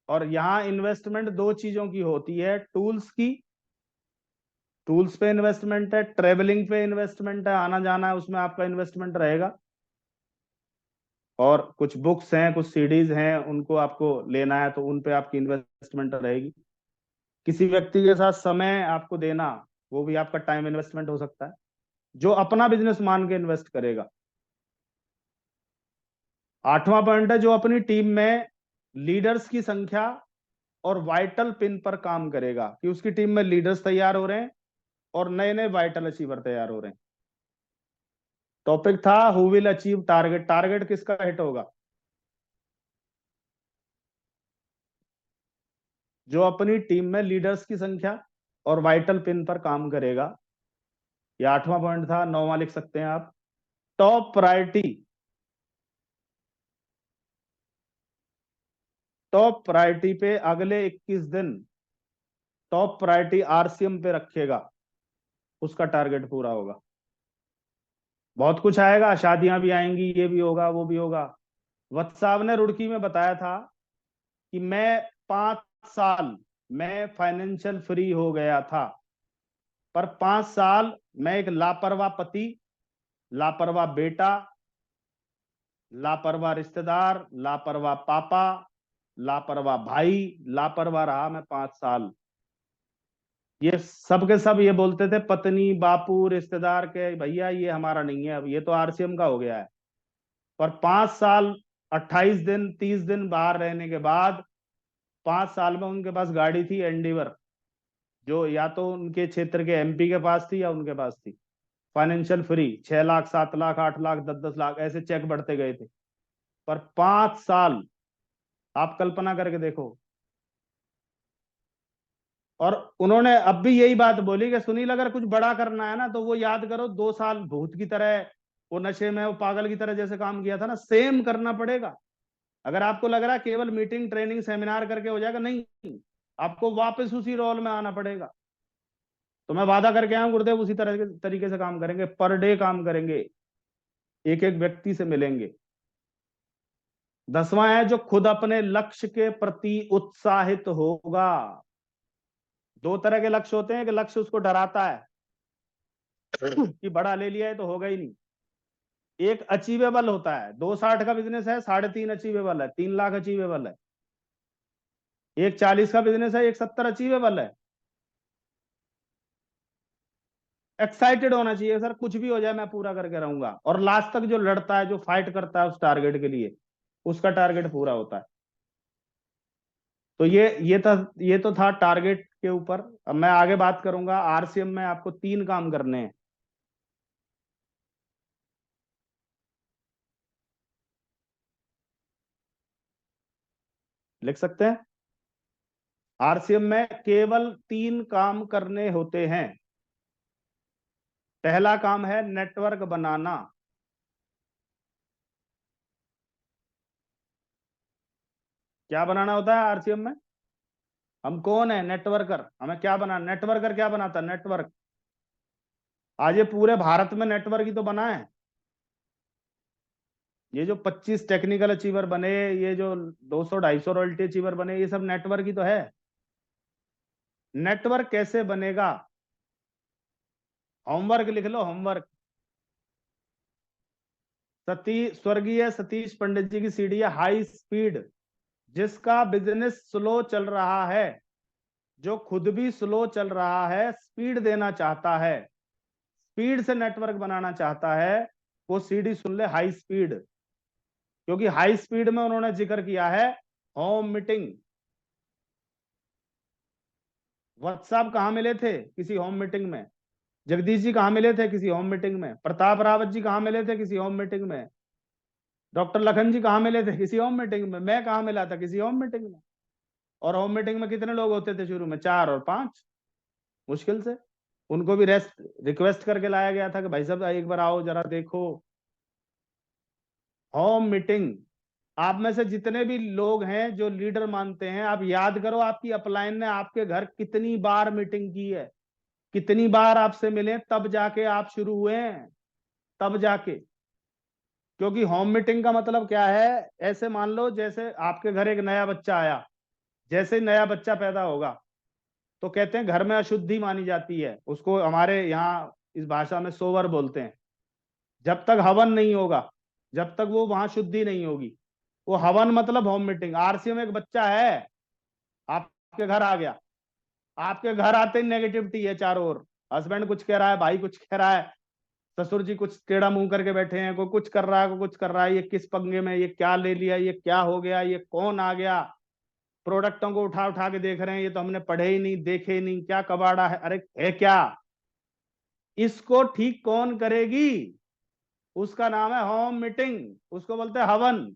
और यहां इन्वेस्टमेंट दो चीजों की होती है, टूल्स की, टूल्स पे इन्वेस्टमेंट है, ट्रेवलिंग पे इन्वेस्टमेंट है, आना जाना है उसमें आपका इन्वेस्टमेंट रहेगा। और कुछ बुक्स हैं, कुछ सीडीज हैं, उनको आपको लेना है तो उन पे आपकी इन्वेस्टमेंट रहेगी। किसी व्यक्ति के साथ समय आपको देना, वो भी आपका टाइम इन्वेस्टमेंट हो सकता है, जो अपना बिजनेस मान के इन्वेस्ट करेगा। आठवां पॉइंट है, जो अपनी टीम में लीडर्स की संख्या और वाइटल पिन पर काम करेगा, कि उसकी टीम में लीडर्स तैयार हो रहे हैं और नए नए वाइटल अचीवर तैयार हो रहे हैं। टॉपिक था who will achieve target. Target किसका हिट होगा? जो अपनी टीम में लीडर्स की संख्या और वाइटल पिन पर काम करेगा। ये आठवां पॉइंट था। नौवां लिख सकते हैं आप, टॉप प्रायोरिटी। टॉप प्रायोरिटी पे अगले 21 दिन टॉप प्रायोरिटी आरसीएम पे रखेगा, उसका टारगेट पूरा होगा। बहुत कुछ आएगा, शादियां भी आएंगी, ये भी होगा वो भी होगा। वत्स साहब ने रुड़की में बताया था कि मैं 5 साल मैं फाइनेंशियल फ्री हो गया था, पर 5 साल मैं एक लापरवाह पति, लापरवाह बेटा, लापरवाह रिश्तेदार, लापरवाह पापा, लापरवाह भाई, लापरवाह रहा मैं 5 साल। ये सब के सब ये बोलते थे, पत्नी बापू रिश्तेदार के, भैया ये हमारा नहीं है, अब ये तो आरसीएम का हो गया है। पर 5 साल 28 दिन 30 दिन बाहर रहने के बाद, 5 साल में उनके पास गाड़ी थी एंडीवर, जो या तो उनके क्षेत्र के एमपी के पास थी या उनके पास थी। फाइनेंशियल फ्री, 6 लाख 7 लाख 8 लाख 10-10 लाख ऐसे चेक बढ़ते गए थे। पर 5 साल, आप कल्पना करके देखो। और उन्होंने अब भी यही बात बोली कि सुनील अगर कुछ बड़ा करना है ना, तो वो याद करो 2 साल भूत की तरह, वो नशे में वो पागल की तरह जैसे काम किया था ना, सेम करना पड़ेगा। अगर आपको लग रहा है केवल मीटिंग ट्रेनिंग सेमिनार करके हो जाएगा, नहीं, आपको वापस उसी रोल में आना पड़ेगा। तो मैं वादा करके आया हूं गुरुदेव, उसी तरह के तरीके से काम करेंगे, पर डे काम करेंगे, एक एक व्यक्ति से मिलेंगे। 10वां है, जो खुद अपने लक्ष्य के प्रति उत्साहित होगा। 2 तरह के लक्ष्य होते हैं, कि लक्ष्य उसको डराता है कि बड़ा ले लिया है तो होगा ही नहीं। एक अचीवेबल होता है, 260 का बिजनेस है, 3.5 अचीवेबल है, 3 लाख अचीवेबल है। एक 40 का बिजनेस है, 170 अचीवेबल है। एक्साइटेड होना चाहिए सर, कुछ भी हो जाए मैं पूरा करके रहूंगा, और लास्ट तक जो लड़ता है, जो फाइट करता है उस टारगेट के लिए, उसका टारगेट पूरा होता है। तो ये तो था टारगेट के ऊपर। अब मैं आगे बात करूंगा। आरसीएम में आपको 3 काम करने हैं। लिख सकते हैं? आरसीएम में केवल 3 काम करने होते हैं। पहला काम है नेटवर्क बनाना। क्या बनाना होता है आरसीएम में? हम कौन है? नेटवर्कर। हमें क्या बनाना? नेटवर्कर क्या बनाता है? नेटवर्क। आज ये पूरे भारत में नेटवर्क ही तो बना है। ये जो 25 टेक्निकल अचीवर बने, ये जो 200-250 रॉयल्टी अचीवर बने, ये सब नेटवर्क ही तो है। नेटवर्क कैसे बनेगा? होमवर्क लिख लो, होमवर्क। स्वर्गीय सतीश पंडित जी की सीढ़ी है हाई स्पीड। जिसका बिजनेस स्लो चल रहा है, जो खुद भी स्लो चल रहा है, स्पीड देना चाहता है, स्पीड से नेटवर्क बनाना चाहता है, वो सीडी सुन ले, हाई स्पीड। क्योंकि हाई स्पीड में उन्होंने जिक्र किया है होम मीटिंग। व्हाट्सएप कहां मिले थे? किसी होम मीटिंग में। जगदीश जी कहां मिले थे? किसी होम मीटिंग में। प्रताप रावत जी कहां मिले थे? किसी होम मीटिंग में। डॉक्टर लखन जी कहां मिले थे? किसी होम मीटिंग में। मैं कहां मिला था? किसी होम मीटिंग में। और होम मीटिंग में कितने लोग होते थे शुरू में? 4 और 5 मुश्किल से। उनको भी रेस्ट रिक्वेस्ट करके लाया गया था कि भाई साहब एक बार आओ जरा देखो। Home meeting. आप में से जितने भी लोग हैं जो लीडर मानते हैं, आप याद करो आपकी अपलाइन ने आपके घर कितनी बार मीटिंग की है, कितनी बार आपसे मिले, तब जाके आप शुरू हुए हैं, तब जाके। क्योंकि होम मीटिंग का मतलब क्या है? ऐसे मान लो जैसे आपके घर एक नया बच्चा आया, जैसे ही नया बच्चा पैदा होगा तो कहते हैं घर में अशुद्धि मानी जाती है, उसको हमारे यहाँ इस भाषा में सोवर बोलते हैं। जब तक हवन नहीं होगा, जब तक वो वहां शुद्धि नहीं होगी, वो हवन मतलब होम मीटिंग। आरसीएम में एक बच्चा है, आपके घर आ गया, आपके घर आते ही नेगेटिविटी है चारों ओर। हस्बैंड कुछ कह रहा है, भाई कुछ कह रहा है, ससुर जी कुछ टेढ़ा मुंह करके बैठे हैं, कोई कुछ कर रहा है, कोई कुछ कर रहा है, ये किस पंगे में, ये क्या ले लिया, ये क्या हो गया, ये कौन आ गया, प्रोडक्टों को उठा उठा के देख रहे हैं, ये तो हमने पढ़े ही नहीं, देखे ही नहीं, क्या कबाड़ा है, अरे है क्या? इसको ठीक कौन करेगी? उसका नाम है होम मीटिंग, उसको बोलते हैं हवन।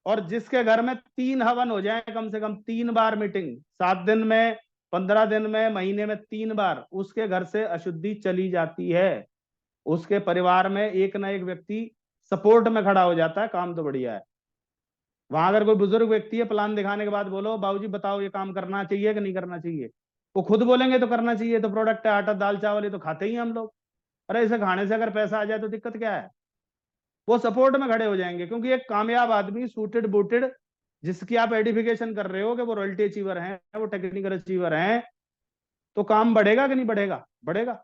और जिसके घर में 3 हवन हो जाए, कम से कम 3 बार मीटिंग, 7 दिन में, 15 दिन में, महीने में 3 बार, उसके घर से अशुद्धि चली जाती है। उसके परिवार में एक ना एक व्यक्ति सपोर्ट में खड़ा हो जाता है। काम तो बढ़िया है। वहां अगर कोई बुजुर्ग व्यक्ति है, प्लान दिखाने के बाद बोलो बाबूजी बताओ ये काम करना चाहिए कि नहीं करना चाहिए, वो खुद बोलेंगे तो करना चाहिए, तो प्रोडक्ट है, आटा दाल चावल, ये तो खाते ही हैं हम लोग। अरे इसे खाने से अगर पैसा आ जाए तो दिक्कत क्या है? वो सपोर्ट में खड़े हो जाएंगे। क्योंकि एक कामयाब आदमी, सूटेड बूटेड, जिसकी आप एडिफिकेशन कर रहे हो कि वो रॉयल्टी अचीवर हैं, वो टेक्निकल अचीवर हैं, तो काम बढ़ेगा कि नहीं बढ़ेगा? बढ़ेगा।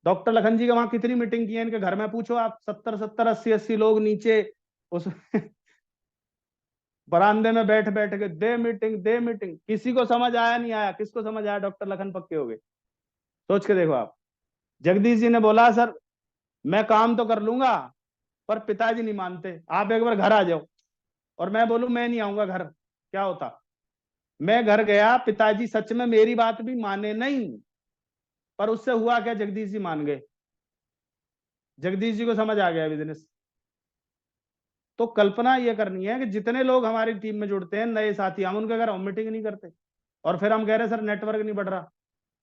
डॉक्टर लखन जी के वहां कितनी मीटिंग की है इनके घर में, पूछो आप। 70-70, 80-80 लोग नीचे उस बरामदे में बैठ बैठ के दे मीटिंग, दे मीटिंग। किसी को समझ आया नहीं आया? किसको समझ आया? डॉक्टर लखन पक्के हो गए। सोच के देखो आप। जगदीश जी ने बोला सर मैं काम तो कर लूंगा, पर पिताजी नहीं मानते, आप एक बार घर आ जाओ। और मैं बोलूं मैं नहीं आऊंगा घर, क्या होता? मैं घर गया, पिताजी सच में मेरी बात भी माने नहीं, पर उससे हुआ क्या? जगदीश जी मान गए। जगदीश जी को समझ आ गया बिजनेस। तो कल्पना ये करनी है कि जितने लोग हमारी टीम में जुड़ते हैं नए साथी, हम उनके घर होम मीटिंग नहीं करते, और फिर हम कह रहे हैं सर नेटवर्क नहीं बढ़ रहा।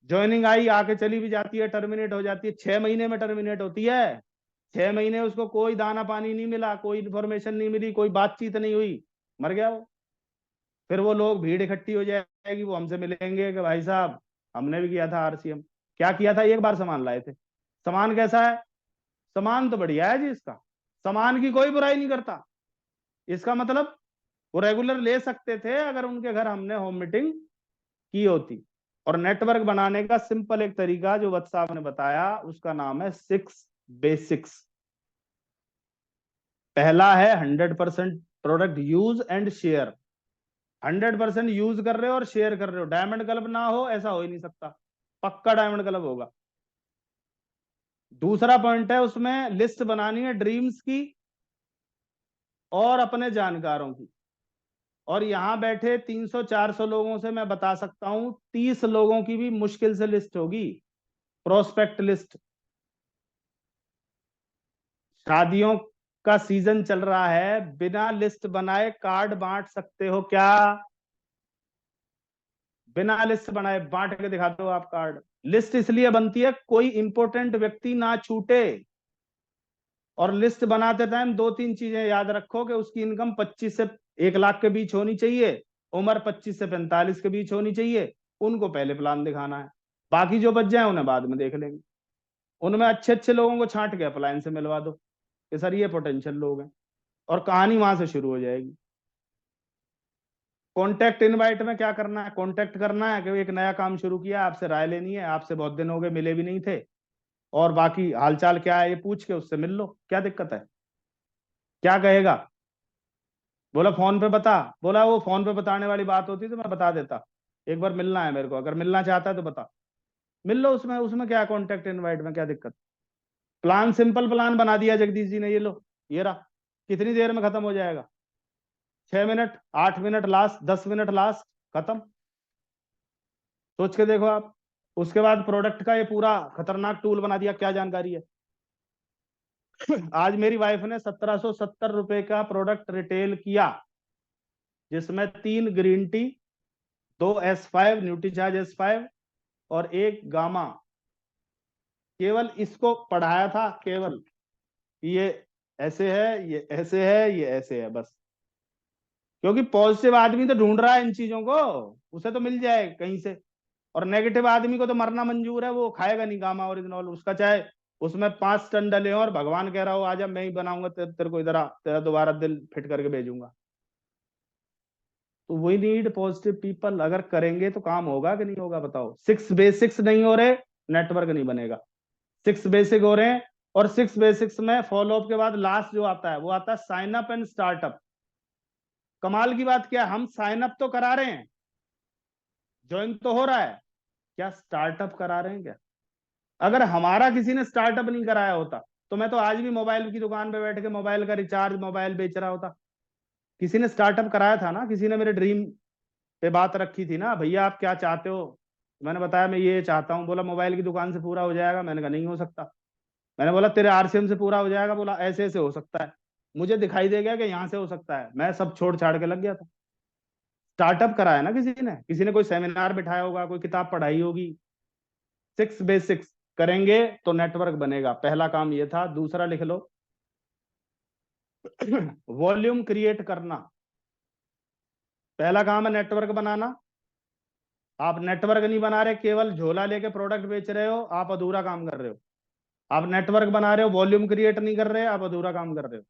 ज्वाइनिंग आई, आके चली भी जाती है, टर्मिनेट हो जाती है, 6 महीने में टर्मिनेट होती है। 6 महीने उसको कोई दाना पानी नहीं मिला, कोई इन्फॉर्मेशन नहीं मिली, कोई बातचीत नहीं हुई, मर गया वो। फिर वो लोग भीड़ इकट्ठी हो जाएगी, वो हमसे मिलेंगे कि भाई साहब हमने भी किया था आरसीएम। क्या किया था? एक बार सामान लाए थे। सामान कैसा है? सामान तो बढ़िया है जी इसका, सामान की कोई बुराई नहीं करता। इसका मतलब वो रेगुलर ले सकते थे अगर उनके घर हमने होम मीटिंग की होती। और नेटवर्क बनाने का सिंपल एक तरीका जो वत्स साहब ने बताया, उसका नाम है 6 बेसिक्स। पहला है 100% product use and share. 100% use कर रहे हो और शेयर कर रहे हो। डायमंड क्लब ना हो ऐसा हो ही नहीं सकता, पक्का डायमंड क्लब होगा। दूसरा पॉइंट है उसमें लिस्ट बनानी है ड्रीम्स की और अपने जानकारों की। और यहां बैठे 300-400 लोगों से मैं बता सकता हूं 30 लोगों की भी मुश्किल से लिस्ट होगी, प्रोस्पेक्ट लिस्ट। शादियों का सीजन चल रहा है, बिना लिस्ट बनाए कार्ड बांट सकते हो क्या? बिना लिस्ट बनाए बांट के दिखा दो आप कार्ड। लिस्ट इसलिए बनती है कोई इंपॉर्टेंट व्यक्ति ना छूटे। और लिस्ट बनाते टाइम 2-3 चीजें याद रखो कि उसकी इनकम 25 से 1 लाख के बीच होनी चाहिए, उम्र 25 से 45 के बीच होनी चाहिए। उनको पहले प्लान दिखाना है, बाकी जो बच जाए उन्हें बाद में देख लेंगे। उनमें अच्छे अच्छे लोगों को छांट के अपलाइन से मिलवा दो कि सर ये पोटेंशियल लोग हैं, और कहानी वहां से शुरू हो जाएगी। कॉन्टेक्ट इनवाइट में क्या करना है? कॉन्टेक्ट करना है कि एक नया काम शुरू किया, आपसे राय लेनी है, आपसे बहुत दिन हो गए मिले भी नहीं थे, और बाकी हालचाल क्या है ये पूछ के उससे मिल लो। क्या दिक्कत है? क्या कहेगा? बोला फोन पे बता। बोला वो फोन पे बताने वाली बात होती तो मैं बता देता, एक बार मिलना है मेरे को, अगर मिलना चाहता है तो बता। मिल लो, उसमें उसमें क्या कॉन्टेक्ट इनवाइट में क्या दिक्कत? प्लान सिंपल प्लान बना दिया जगदीश जी ने, ये लो ये रहा। कितनी देर में खत्म हो जाएगा? 6 minute, 8 minute last, 10 minute last, खत्म। सोच के देखो आप। उसके बाद प्रोडक्ट का ये पूरा खतरनाक टूल बना दिया। क्या जानकारी है? आज मेरी वाइफ ने 1770 रुपए का प्रोडक्ट रिटेल किया, जिसमें 3 green tea, 2 S5 Nutricharge S5 और 1 गामा। केवल इसको पढ़ाया था, केवल ये ऐसे है, ये ऐसे है, ये ऐसे है, बस। क्योंकि पॉजिटिव आदमी तो ढूंढ रहा है इन चीजों को, उसे तो मिल जाए कहीं से। और नेगेटिव आदमी को तो मरना मंजूर है, वो खाएगा नहीं गामा ओरिजिनल, उसका चाहे उसमें 5 टन डले हो और भगवान कह रहा हो आजा मैं ही बनाऊंगा तेरे को, इधर आ, तेरा दोबारा दिल फिट करके भेजूंगा। तो वी नीड पॉजिटिव पीपल। अगर करेंगे तो काम होगा कि नहीं होगा बताओ? 6 बेसिक्स नहीं हो रहे, नेटवर्क नहीं बनेगा। 6 बेसिक हो रहे हैं, और 6 बेसिक्स में फॉलोअप के बाद लास्ट जो आता है वो आता है साइन अप एंड स्टार्टअप। कमाल की बात क्या है, हम साइन अप तो करा रहे हैं, ज्वाइन तो हो रहा है, क्या स्टार्टअप करा रहे हैं क्या? अगर हमारा किसी ने स्टार्टअप नहीं कराया होता तो मैं तो आज भी मोबाइल की दुकान पे बैठ के मोबाइल का रिचार्ज, मोबाइल बेच रहा होता। किसी ने स्टार्टअप कराया था ना, किसी ने मेरे ड्रीम पे बात रखी थी ना, भैया आप क्या चाहते हो? मैंने बताया मैं ये चाहता हूँ। बोला मोबाइल की दुकान से पूरा हो जाएगा? मैंने कहा नहीं हो सकता। मैंने बोला तेरे RCM से पूरा हो जाएगा? बोला ऐसे ऐसे हो सकता है। मुझे दिखाई दे गया कि यहाँ से हो सकता है, मैं सब छोड़ छाड़ के लग गया था। स्टार्टअप कराया ना किसी ने कोई सेमिनार बिठाया होगा, कोई किताब पढ़ाई होगी। 6 बेसिक्स करेंगे तो नेटवर्क बनेगा, पहला काम ये था। दूसरा लिख लो, वॉल्यूम क्रिएट करना। पहला काम है नेटवर्क बनाना। आप नेटवर्क नहीं बना रहे, केवल झोला लेके प्रोडक्ट बेच रहे हो, आप अधूरा काम कर रहे हो। आप नेटवर्क बना रहे हो, वॉल्यूम क्रिएट नहीं कर रहे, आप अधूरा काम कर रहे हो।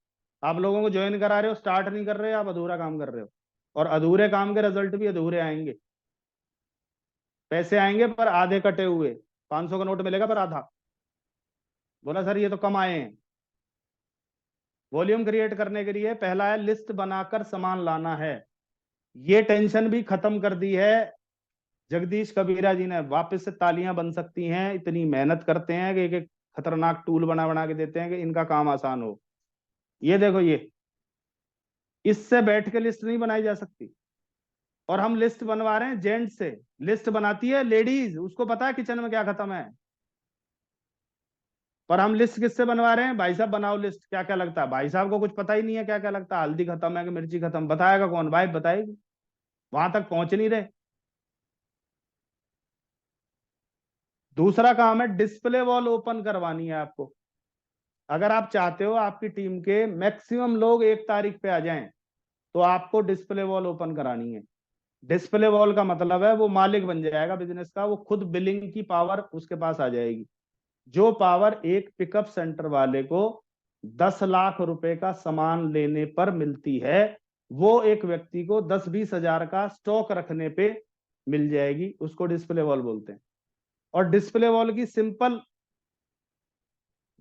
आप लोगों को ज्वाइन करा रहे हो, स्टार्ट नहीं कर रहे, आप अधूरा काम कर रहे हो। और अधूरे काम के रिजल्ट भी अधूरे आएंगे। पैसे आएंगे पर आधे कटे हुए। 500 का नोट मिलेगा पर आधा। बोला सर ये तो कम आए हैं। वॉल्यूम क्रिएट करने के लिए पहला है लिस्ट बनाकर सामान लाना है। ये टेंशन भी खत्म कर दी है जगदीश कबीरा जी ने। वापस से तालियां बन सकती हैं, इतनी मेहनत करते हैं कि एक खतरनाक टूल बना बना के देते हैं कि इनका काम आसान हो। ये देखो, ये इससे बैठ के लिस्ट नहीं बनाई जा सकती। और हम लिस्ट बनवा रहे हैं जेंट्स से। लिस्ट बनाती है लेडीज, उसको पता है किचन में क्या खत्म है। पर हम लिस्ट किससे बनवा रहे हैं? भाई साहब बनाओ लिस्ट, क्या क्या लगता है। भाई साहब को कुछ पता ही नहीं है क्या क्या लगता है, हल्दी खत्म है कि मिर्ची खत्म, बताएगा कौन? भाई बताएगी, वहां तक पहुंच नहीं रहे। दूसरा काम है डिस्प्ले वॉल ओपन करवानी है आपको। अगर आप चाहते हो आपकी टीम के मैक्सिमम लोग 1 तारीख पे आ जाएं, तो आपको डिस्प्ले वॉल ओपन करानी है। डिस्प्ले वॉल का मतलब है वो मालिक बन जाएगा बिजनेस का, वो खुद बिलिंग की पावर उसके पास आ जाएगी। जो पावर एक पिकअप सेंटर वाले को 10 लाख रुपए का सामान लेने पर मिलती है, वो एक व्यक्ति को 10-20 हजार का स्टॉक रखने पे मिल जाएगी। उसको डिस्प्ले वॉल बोलते हैं। और डिस्प्ले वॉल की सिंपल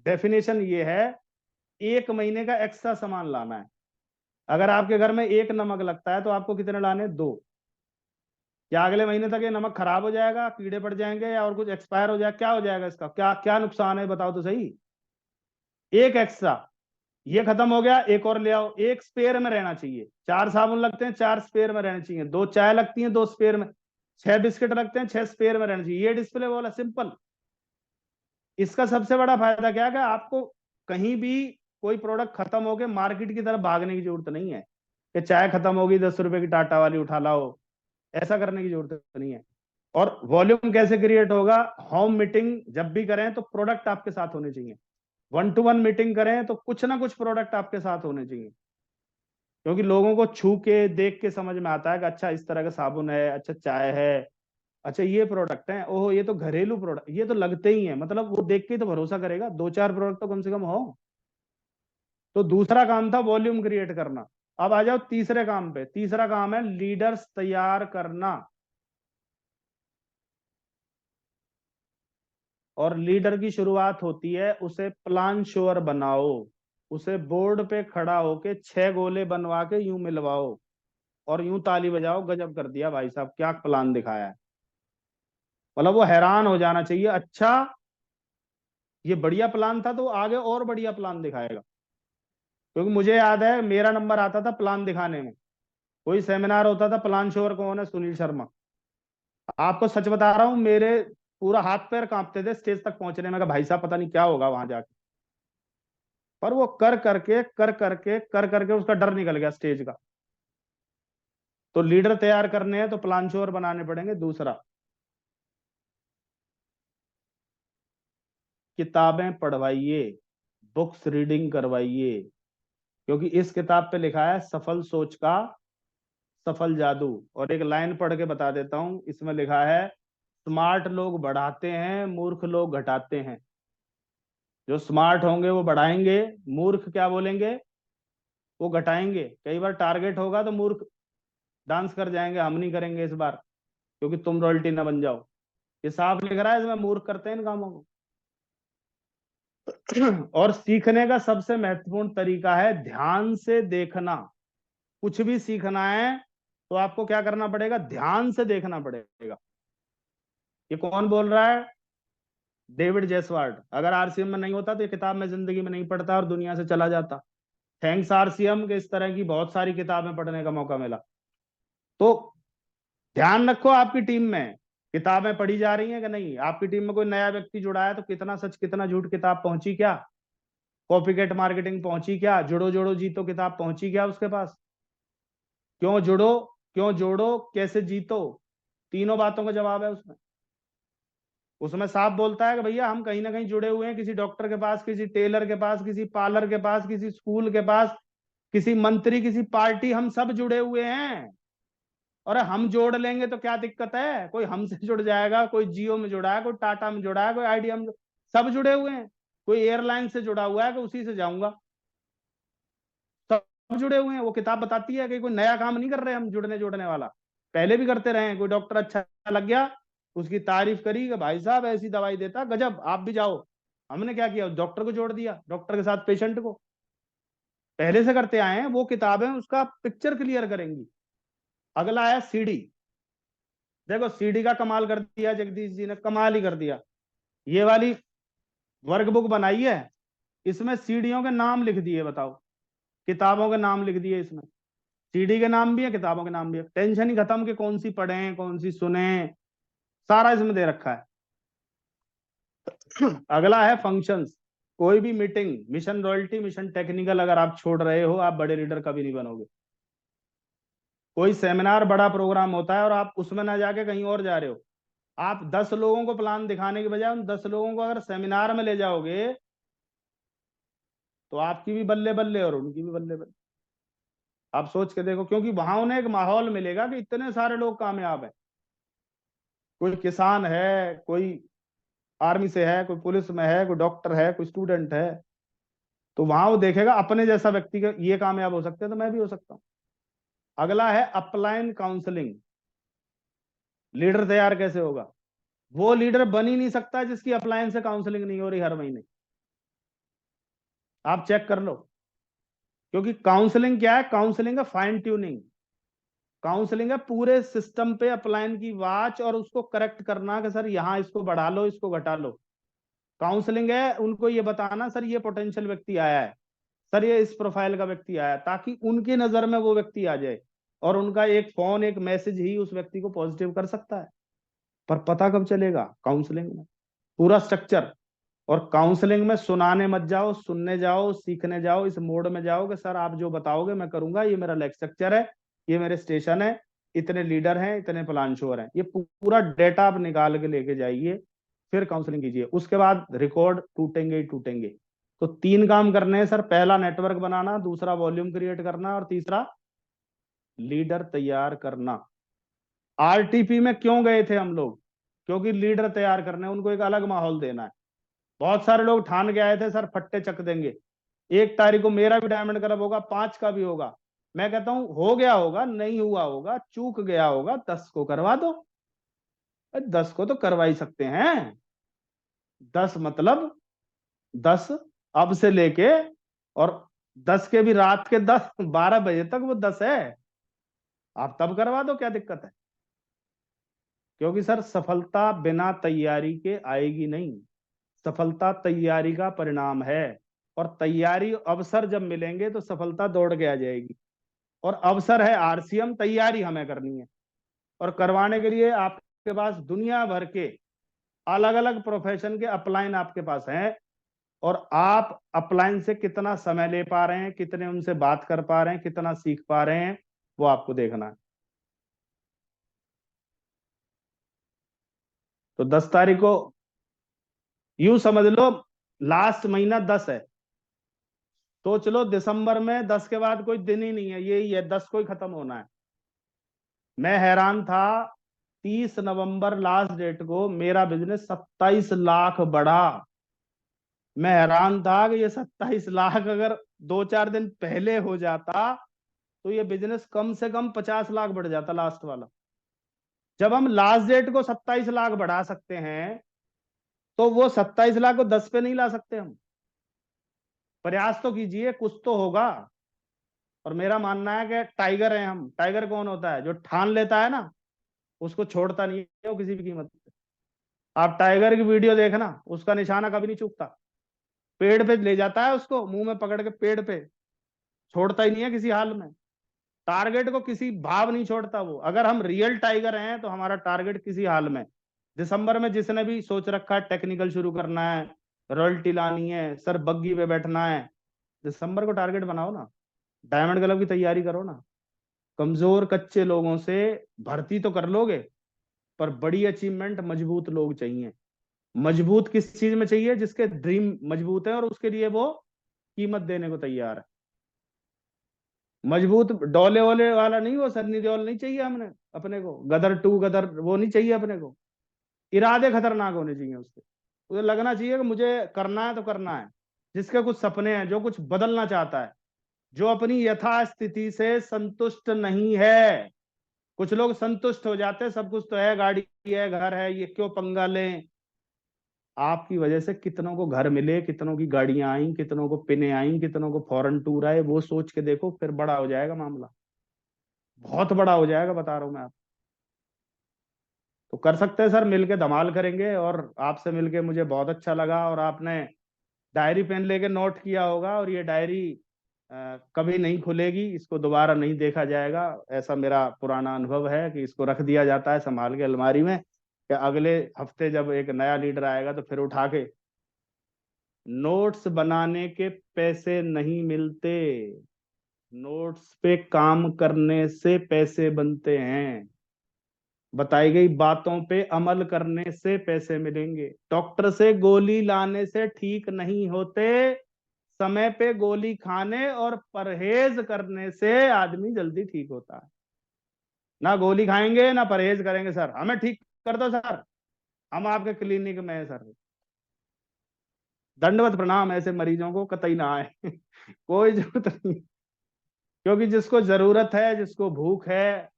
डेफिनेशन ये है, 1 महीने का एक्स्ट्रा सामान लाना है। अगर आपके घर में 1 नमक लगता है तो आपको कितने लाने? 2। क्या अगले महीने तक ये नमक खराब हो जाएगा, कीड़े पड़ जाएंगे, या और कुछ एक्सपायर हो जाएगा? क्या हो जाएगा इसका? क्या क्या नुकसान है बताओ तो सही। एक एक्स्ट्रा, ये खत्म हो गया, एक और ले आओ। एक स्पेयर में रहना चाहिए। 4 साबुन लगते हैं, 4 स्पेयर में रहने चाहिए। 2 चाय लगती हैं, 2 स्पेयर में। 6 बिस्किट लगते हैं, 6 स्पेयर में रहना चाहिए। ये डिस्प्ले वाला सिंपल। इसका सबसे बड़ा फायदा क्या है कि आपको कहीं भी कोई प्रोडक्ट खत्म हो गए मार्केट की तरफ भागने की जरूरत नहीं है कि चाय खत्म होगी 10 रुपए की टाटा वाली उठा लाओ। ऐसा करने की जरूरत नहीं है। और वॉल्यूम कैसे क्रिएट होगा? होम मीटिंग जब भी करें तो प्रोडक्ट आपके साथ होने चाहिए। 1 to 1 मीटिंग करें तो कुछ ना कुछ प्रोडक्ट आपके साथ होने चाहिए, क्योंकि लोगों को छू के देख के समझ में आता है कि अच्छा इस तरह का साबुन है, अच्छा चाय है, अच्छा ये प्रोडक्ट है, ओहो ये तो घरेलू प्रोडक्ट, ये तो लगते ही है। मतलब वो देख के ही तो भरोसा करेगा। 2-4 प्रोडक्ट तो कम से कम हो। तो दूसरा काम था वॉल्यूम क्रिएट करना। अब आ जाओ तीसरे काम पे। तीसरा काम है लीडर्स तैयार करना। और लीडर की शुरुआत होती है, उसे प्लान श्योर बनाओ। उसे बोर्ड पे खड़ा होके 6 गोले बनवा के यूं मिलवाओ और यूं ताली बजाओ, गजब कर दिया भाई साहब, क्या प्लान दिखाया है। मतलब वो हैरान हो जाना चाहिए, अच्छा ये बढ़िया प्लान था, तो आगे और बढ़िया प्लान दिखाएगा। क्योंकि मुझे याद है मेरा नंबर आता था प्लान दिखाने में। कोई सेमिनार होता था, प्लान श्योर कौन है? सुनील शर्मा। आपको सच बता रहा हूं, मेरे पूरा हाथ पैर कांपते थे स्टेज तक पहुंचने में कि भाई साहब पता नहीं क्या होगा वहां जाके। पर वो कर करके उसका डर निकल गया स्टेज का। तो लीडर तैयार करने हैं तो प्लान श्योर बनाने पड़ेंगे। दूसरा, किताबें पढ़वाइए, बुक्स रीडिंग करवाइए। क्योंकि इस किताब पे लिखा है सफल सोच का सफल जादू। और एक लाइन पढ़ के बता देता हूं, इसमें लिखा है स्मार्ट लोग बढ़ाते हैं, मूर्ख लोग घटाते हैं। जो स्मार्ट होंगे वो बढ़ाएंगे, मूर्ख क्या बोलेंगे? वो घटाएंगे। कई बार टारगेट होगा तो मूर्ख डांस कर जाएंगे, हम नहीं करेंगे इस बार क्योंकि तुम रॉयल्टी ना बन जाओ। ये साफ लिख रहा है, इसमें मूर्ख करते हैं इन कामों को। और सीखने का सबसे महत्वपूर्ण तरीका है ध्यान से देखना। कुछ भी सीखना है तो आपको क्या करना पड़ेगा? ध्यान से देखना पड़ेगा। ये कौन बोल रहा है? डेविड जेसवार्ड। अगर आरसीएम में नहीं होता तो ये किताब मैं जिंदगी में नहीं पढ़ता और दुनिया से चला जाता। थैंक्स आरसीएम के इस तरह की बहुत सारी किताबें पढ़ने का मौका मिला। तो ध्यान रखो, आपकी टीम में किताबें पढ़ी जा रही हैं कि नहीं? आपकी टीम में कोई नया व्यक्ति जुड़ा है तो कितना सच कितना झूठ किताब पहुंची क्या? कॉपीकैट मार्केटिंग पहुंची क्या? जुड़ो जोड़ो जीतो किताब पहुंची क्या उसके पास? क्यों जुड़ो, क्यों जोड़ो, कैसे जीतो, तीनों बातों का जवाब है उसमें। उसमें साफ बोलता है कि भैया हम कहीं ना कहीं जुड़े हुए हैं, किसी डॉक्टर के पास, किसी टेलर के पास, किसी पार्लर के पास, किसी स्कूल के पास, किसी मंत्री, किसी पार्टी, हम सब जुड़े हुए हैं। और हम जोड़ लेंगे तो क्या दिक्कत है? कोई हमसे जुड़ जाएगा, कोई जियो में जुड़ा है, कोई टाटा में जुड़ा है, कोई आइडिया में सब जुड़े हुए हैं। कोई एयरलाइन से जुड़ा हुआ है कि उसी से जाऊंगा, सब जुड़े हुए हैं। वो किताब बताती है कि कोई नया काम नहीं कर रहे हम जुड़ने जोड़ने वाला, पहले भी करते रहे हैं। कोई डॉक्टर अच्छा लग गया, उसकी तारीफ करी कि भाई साहब ऐसी दवाई देता गजब, आप भी जाओ। हमने क्या किया? डॉक्टर को जोड़ दिया, डॉक्टर के साथ पेशेंट को। पहले से करते आए हैं, वो किताबें उसका पिक्चर क्लियर करेंगी। अगला है सीडी। देखो सीडी का कमाल कर दिया जगदीश जी ने, कमाल ही कर दिया। ये वाली वर्कबुक बनाई है, इसमें सीडीओ के नाम लिख दिए। बताओ, किताबों के नाम लिख दिए इसमें। सीडी के नाम भी है, किताबों के नाम भी है। टेंशन ही खत्म कि कौन सी पढ़ें कौन सी सुने, सारा इसमें दे रखा है। अगला है फंक्शंस। कोई भी meeting, mission royalty, mission technical अगर आप छोड़ रहे हो, आप बड़े लीडर कभी नहीं बनोगे। कोई सेमिनार बड़ा प्रोग्राम होता है और आप उसमें ना जाके कहीं और जा रहे हो, आप 10 लोगों को प्लान दिखाने के बजाय उन 10 लोगों को अगर सेमिनार में ले जाओगे तो आपकी भी बल्ले बल्ले और उनकी भी बल्ले बल्ले। आप सोच के देखो, क्योंकि वहां उन्हें एक माहौल मिलेगा कि इतने सारे लोग कामयाब हैं। कोई किसान है, कोई आर्मी से है, कोई पुलिस में है, कोई डॉक्टर है, कोई स्टूडेंट है। तो वहां वो देखेगा अपने जैसा व्यक्ति के ये कामयाब हो सकते हैं तो मैं भी हो सकता हूँ। अगला है अपलाइन काउंसलिंग। लीडर तैयार कैसे होगा? वो लीडर बन ही नहीं सकता जिसकी अपलाइन से काउंसलिंग नहीं हो रही हर महीने। आप चेक कर लो। क्योंकि काउंसलिंग क्या है? काउंसलिंग है फाइन ट्यूनिंग। काउंसलिंग है पूरे सिस्टम पे अपलाइन की वॉच और उसको करेक्ट करना कि सर यहाँ इसको बढ़ा लो, इसको घटा लो। काउंसलिंग है उनको ये बताना सर ये पोटेंशियल व्यक्ति आया है, सर ये इस प्रोफाइल का व्यक्ति आया, ताकि उनकी नजर में वो व्यक्ति आ जाए और उनका एक फोन एक मैसेज ही उस व्यक्ति को पॉजिटिव कर सकता है। पर पता कब चलेगा? काउंसलिंग में पूरा स्ट्रक्चर। और काउंसलिंग में सुनाने मत जाओ, सुनने जाओ, सीखने जाओ, इस मोड में जाओ कि सर आप जो बताओगे मैं करूंगा, ये मेरा स्ट्रक्चर है, ये मेरे स्टेशन है, इतने लीडर हैं, इतने प्लान शोर हैं, ये पूरा डेटा आप निकाल के लेके जाइए, फिर काउंसलिंग कीजिए। उसके बाद रिकॉर्ड टूटेंगे ही टूटेंगे। तो 3 काम करने हैं सर, पहला नेटवर्क बनाना, दूसरा वॉल्यूम क्रिएट करना, और तीसरा लीडर तैयार करना। आरटीपी में क्यों गए थे हम लोग? क्योंकि लीडर तैयार करने, उनको एक अलग माहौल देना है। बहुत सारे लोग ठान के आए थे सर फट्टे चक देंगे, 1 तारीख को मेरा भी डायमंड क्लब होगा, 5 का भी होगा। मैं कहता हूं हो गया होगा, नहीं हुआ होगा, चूक गया होगा, 10 को करवा दो। 10 को तो करवा ही सकते हैं। 10 मतलब 10 अब से लेके, और 10 के भी रात के 10-12 बजे तक वो 10 है। आप तब करवा दो, क्या दिक्कत है? क्योंकि सर सफलता बिना तैयारी के आएगी नहीं, सफलता तैयारी का परिणाम है। और तैयारी अवसर जब मिलेंगे तो सफलता दौड़ के आ जाएगी। और अवसर है आरसीएम, तैयारी हमें करनी है। और करवाने के लिए आपके पास दुनिया भर के अलग अलग प्रोफेशन के अपलाइन आपके पास हैं, और आप अपलाइन से कितना समय ले पा रहे हैं, कितने उनसे बात कर पा रहे हैं, कितना सीख पा रहे हैं, वो आपको देखना है। तो 10 तारीख को यूं समझ लो लास्ट महीना 10 है, तो चलो दिसंबर में 10 के बाद कोई दिन ही नहीं है, यही है 10 को ही खत्म होना है। मैं हैरान था 30 नवंबर लास्ट डेट को मेरा बिजनेस 27 लाख बढ़ा। मैं हैरान था कि ये 27 लाख अगर 2-4 दिन पहले हो जाता तो ये बिजनेस कम से कम 50 लाख बढ़ जाता लास्ट वाला। जब हम लास्ट डेट को 27 लाख बढ़ा सकते हैं तो वो 27 लाख को 10 पे नहीं ला सकते हम? प्रयास तो कीजिए, कुछ तो होगा। और मेरा मानना है कि टाइगर है हम। टाइगर कौन होता है? जो ठान लेता है ना, उसको छोड़ता नहीं है वो किसी भी कीमत पे। आप टाइगर की वीडियो देखना, उसका निशाना कभी नहीं चूकता। पेड़ पे ले जाता है उसको, मुंह में पकड़ के पेड़ पे, छोड़ता ही नहीं है किसी हाल में। टारगेट को किसी भाव नहीं छोड़ता वो। अगर हम रियल टाइगर हैं तो हमारा टारगेट किसी हाल में। दिसंबर में जिसने भी सोच रखा है टेक्निकल शुरू करना है, रॉयल्टी लानी है, सर बग्गी पे बैठना है, दिसंबर को टारगेट बनाओ ना, डायमंड क्लब की तैयारी करो ना। कमजोर कच्चे लोगों से भर्ती तो कर लोगे, पर बड़ी अचीवमेंट मजबूत लोग चाहिए। मजबूत किस चीज में चाहिए? जिसके ड्रीम मजबूत है और उसके लिए वो कीमत देने को तैयार है। मजबूत डोले वोले वाला नहीं, वो सन्नी देओल नहीं चाहिए हमने अपने को, गदर 2 गदर वो नहीं चाहिए अपने को। इरादे खतरनाक होने चाहिए उसके। उसे लगना चाहिए कि मुझे करना है तो करना है। जिसके कुछ सपने हैं, जो कुछ बदलना चाहता है, जो अपनी यथास्थिति से संतुष्ट नहीं है। कुछ लोग संतुष्ट हो जाते हैं, सब कुछ तो है, गाड़ी है, घर है, ये क्यों पंगा लें। आपकी वजह से कितनों को घर मिले, कितनों की गाड़ियां आई, कितनों को पिने आई, कितनों को फॉरेन टूर आए, वो सोच के देखो, फिर बड़ा हो जाएगा मामला, बहुत बड़ा हो जाएगा, बता रहा हूं मैं आप। तो कर सकते हैं सर, मिलके धमाल करेंगे। और आपसे मिलके मुझे बहुत अच्छा लगा। और आपने डायरी पेन लेके नोट किया होगा, और ये डायरी कभी नहीं खुलेगी, इसको दोबारा नहीं देखा जाएगा। ऐसा मेरा पुराना अनुभव है कि इसको रख दिया जाता है संभाल के अलमारी में, कि अगले हफ्ते जब एक नया लीडर आएगा तो फिर उठा के। नोट्स बनाने के पैसे नहीं मिलते, नोट्स पे काम करने से पैसे बनते हैं। बताई गई बातों पे अमल करने से पैसे मिलेंगे। डॉक्टर से गोली लाने से ठीक नहीं होते, समय पे गोली खाने और परहेज करने से आदमी जल्दी ठीक होता है। ना गोली खाएंगे ना परहेज करेंगे सर, हमें ठीक कर दो सर, हम आपके क्लिनिक में है सर। दंडवत प्रणाम, ऐसे मरीजों को कतई ना आए कोई जरूरत नहीं। क्योंकि जिसको जरूरत है, जिसको भूख है,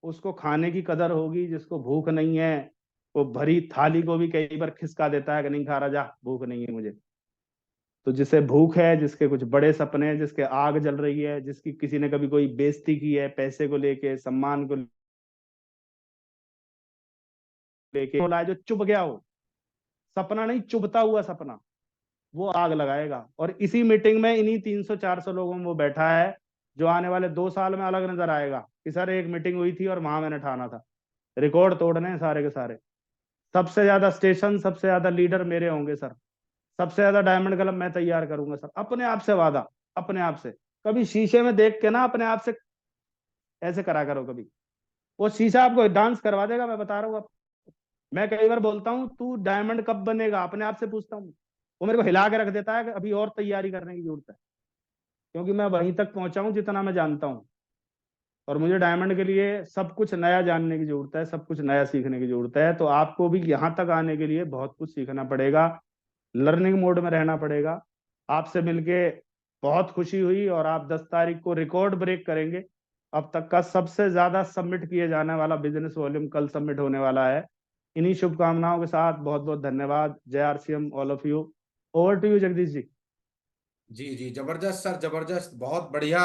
उसको खाने की कदर होगी। जिसको भूख नहीं है, वो भरी थाली को भी कई बार खिसका देता है कि नहीं खा रहा, जा भूख नहीं है मुझे। तो तो जिसे भूख है, जिसके कुछ बड़े सपने हैं, जिसके आग जल रही है, जिसकी किसी ने कभी कोई बेइज्जती की है पैसे को लेके, सम्मान को लेके, बोला है जो चुभ गया हो, सपना नहीं चुभता हुआ सपना, वो आग लगाएगा। और इसी मीटिंग में इन्हीं 300-400 लोगों में वो बैठा है जो आने वाले 2 साल में अलग नजर आएगा कि सर एक मीटिंग हुई थी और वहां मैंने ठाना था। रिकॉर्ड तोड़ने हैं सारे के सारे। सबसे ज्यादा स्टेशन, सबसे ज्यादा लीडर मेरे होंगे सर। सबसे ज्यादा डायमंड क्लब मैं तैयार करूंगा सर, अपने आप से वादा, अपने आप से। कभी शीशे में देख के ना अपने आप से ऐसे करा करो कभी, वो शीशा आपको डांस करवा देगा, मैं बता रहा हूँ। मैं कई बार बोलता हूँ तू डायमंड कब बनेगा, अपने आप से पूछता हूँ। वो मेरे को हिला के रख देता है कि अभी और तैयारी करने की जरूरत है, क्योंकि मैं वहीं तक पहुंचा हूं जितना मैं जानता हूँ। और मुझे डायमंड के लिए सब कुछ नया जानने की जरूरत है, सब कुछ नया सीखने की जरूरत है। तो आपको भी यहाँ तक आने के लिए बहुत कुछ सीखना पड़ेगा, लर्निंग मोड में रहना पड़ेगा। आपसे मिलके बहुत खुशी हुई, और आप 10 तारीख को रिकॉर्ड ब्रेक करेंगे। अब तक का सबसे ज्यादा सबमिट किए जाने वाला बिजनेस वॉल्यूम कल सबमिट होने वाला है। इन्हीं शुभकामनाओं के साथ बहुत बहुत धन्यवाद। जय RCM all of you. Over to you Jagdish ji. जी जी, जबरदस्त सर, जबरदस्त, बहुत बढ़िया।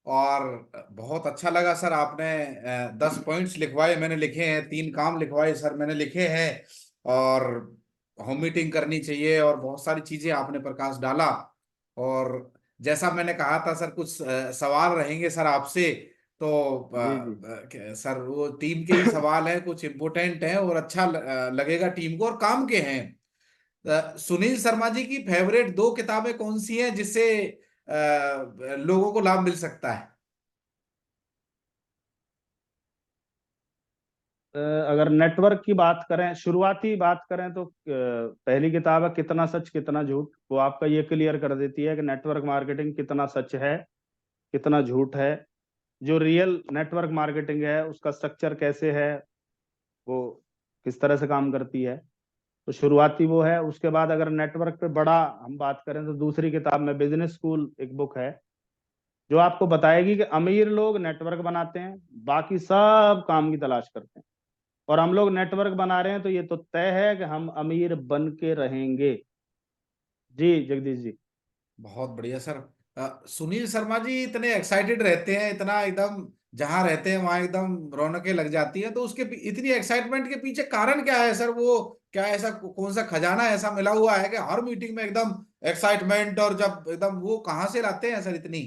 और बहुत अच्छा लगा सर, आपने 10 पॉइंट्स लिखवाए, मैंने लिखे हैं, 3 काम लिखवाए सर, मैंने लिखे हैं। और होम मीटिंग करनी चाहिए, और बहुत सारी चीजें आपने प्रकाश डाला। और जैसा मैंने कहा था सर, कुछ सवाल रहेंगे सर आपसे। तो जी जी। सर वो टीम के ही सवाल हैं, कुछ इम्पोर्टेंट हैं और अच्छा लगेगा टीम को, और काम के हैं। सुनील शर्मा जी की फेवरेट 2 किताबें कौन सी हैं, जिससे लोगों को लाभ मिल सकता है? अगर नेटवर्क की बात करें, शुरुआती बात करें, तो पहली किताब है कितना सच कितना झूठ। वो आपका ये क्लियर कर देती है कि नेटवर्क मार्केटिंग कितना सच है, कितना झूठ है। जो रियल नेटवर्क मार्केटिंग है उसका स्ट्रक्चर कैसे है, वो किस तरह से काम करती है। तो शुरुआती वो है। उसके बाद अगर नेटवर्क पे बड़ा हम बात करें, तो दूसरी किताब में बिजनेस स्कूल एक बुक है, जो आपको बताएगी कि अमीर लोग नेटवर्क बनाते हैं, बाकी सब काम की तलाश करते हैं। और हम लोग नेटवर्क बना रहे हैं तो ये तो तय है कि हम अमीर बन के रहेंगे। जी जगदीश जी। बहुत बढ़िया सर। सुनील शर्मा जी इतने एक्साइटेड रहते हैं, इतना एकदम, जहां रहते हैं वहां एकदम रौनकें लग जाती हैं, तो उसके इतनी एक्साइटमेंट के पीछे कारण क्या है सर? वो क्या ऐसा कौन सा खजाना ऐसा मिला हुआ है कि हर मीटिंग में एकदम एक्साइटमेंट, और जब एकदम, वो कहाँ से लाते हैं सर इतनी?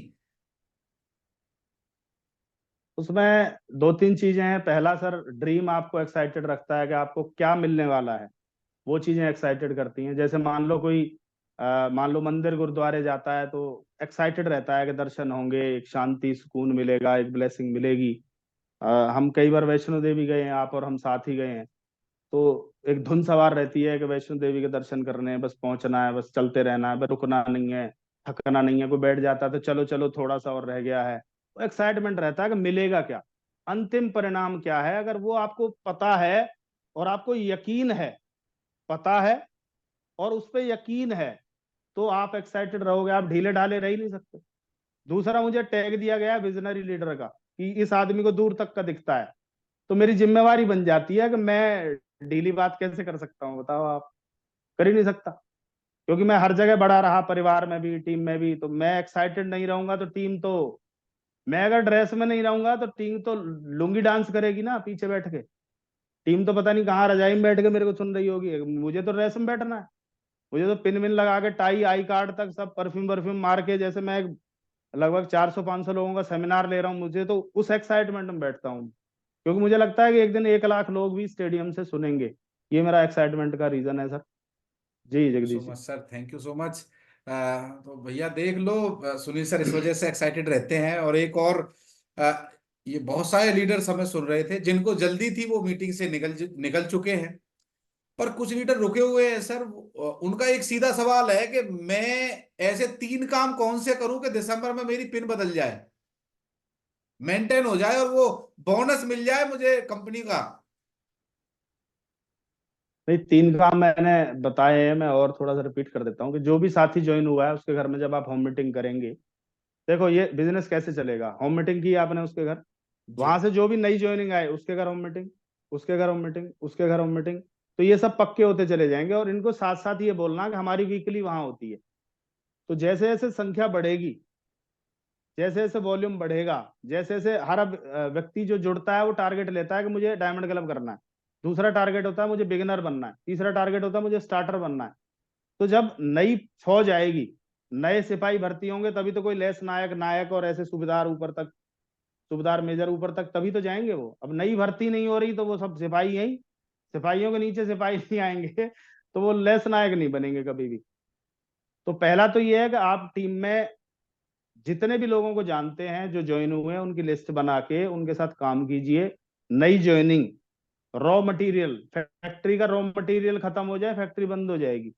उसमें 2-3 चीजें हैं। पहला सर, ड्रीम आपको एक्साइटेड रखता है कि आपको क्या मिलने वाला है, वो चीजें एक्साइटेड करती हैं। जैसे मान लो कोई मान लो मंदिर गुरुद्वारे जाता है तो एक्साइटेड रहता है कि दर्शन होंगे, एक शांति सुकून मिलेगा, एक ब्लेसिंग मिलेगी। हम कई बार वैष्णो देवी गए हैं, आप और हम साथ ही गए हैं। तो एक धुन सवार रहती है कि वैष्णो देवी के दर्शन करने हैं, बस पहुंचना है, बस चलते रहना है, बस रुकना नहीं है, थकना नहीं है। कोई बैठ जाता है तो चलो चलो थोड़ा सा और रह गया है। तो एक्साइटमेंट रहता है कि मिलेगा क्या, अंतिम परिणाम क्या है। अगर वो आपको पता है और आपको यकीन है, पता है और उस पर यकीन है, तो आप एक्साइटेड रहोगे, आप ढीले ढाले रह ही नहीं सकते। दूसरा, मुझे टैग दिया गया विजनरी लीडर का, कि इस आदमी को दूर तक का दिखता है। तो मेरी जिम्मेवारी बन जाती है कि मैं ढीली बात कैसे कर सकता हूँ, बताओ आप। कर ही नहीं सकता, क्योंकि मैं हर जगह बड़ा रहा, परिवार में भी टीम में भी। तो मैं एक्साइटेड नहीं रहूंगा तो टीम तो, मैं अगर ड्रेस में नहीं रहूंगा तो टीम तो लुंगी डांस करेगी ना पीछे बैठ के। टीम तो पता नहीं कहाँ रजाई में बैठ के मेरे को सुन रही होगी, मुझे तो ड्रेस में बैठना है। मुझे तो पिन विन लगा के, टाई आई कार्ड तक सब, परफ्यूम परफ्यूम मार के, जैसे मैं लगभग 400-500 लोगों का सेमिनार ले रहा हूँ, मुझे तो उस एक्साइटमेंट में बैठता हूँ। क्योंकि मुझे लगता है कि एक दिन 1 लाख लोग भी स्टेडियम से सुनेंगे। ये मेरा एक्साइटमेंट का रीजन है सर। जी so Jagdish ji. Much sir, thank you so much. तो भैया देख लो, सुनील सर इस वजह से एक्साइटेड रहते हैं। और एक और, अ, ये बहुत सारे लीडर्स हमें सुन रहे थे, जिनको जल्दी थी वो मीटिंग से निकल निकल चुके हैं, पर कुछ लीडर रुके हुए हैं सर। उनका एक सीधा सवाल है कि मैं ऐसे 3 काम कौन से करूं कि दिसंबर में मेरी पिन बदल जाए, मेंटेन हो जाए, और वो बोनस मिल जाए मुझे कंपनी का। नहीं, 3 काम मैंने बताए हैं, मैं और थोड़ा सा रिपीट कर देता हूँ कि जो भी साथी ज्वाइन हुआ है उसके घर में जब आप होम मीटिंग करेंगे, देखो ये बिजनेस कैसे चलेगा। होम मीटिंग की आपने उसके घर, जी वहां से जो भी नई ज्वाइनिंग आए उसके घर होम मीटिंग, उसके घर होम मीटिंग, उसके घर होम मीटिंग। तो ये सब पक्के होते चले जाएंगे, और इनको साथ साथ ये बोलना कि हमारी वीकली वहां होती है। तो जैसे जैसे संख्या बढ़ेगी, जैसे जैसे वॉल्यूम बढ़ेगा, जैसे जैसे हर व्यक्ति जो जुड़ता है वो टारगेट लेता है कि मुझे डायमंड क्लब करना है, दूसरा टारगेट होता है मुझे बिगिनर बनना है, तीसरा टारगेट होता है मुझे स्टार्टर बनना है। तो जब नई फौज आएगी, नए सिपाही भर्ती होंगे, तभी तो कोई लेस नायक, नायक और ऐसे सूबेदार ऊपर तक, सूबेदार मेजर ऊपर तक, तभी तो जाएंगे वो। अब नई भर्ती नहीं हो रही तो वो सब सिपाही हैं ही, सिपाहियों के नीचे सिपाही नहीं आएंगे तो वो लेस नायक नहीं बनेंगे कभी भी। तो पहला तो ये है कि आप टीम में जितने भी लोगों को जानते हैं जो ज्वाइन हुए हैं उनकी लिस्ट बना के उनके साथ काम कीजिए। नई ज्वाइनिंग, रॉ मटेरियल, फैक्ट्री का रॉ मटेरियल खत्म हो जाए, फैक्ट्री बंद हो जाएगी।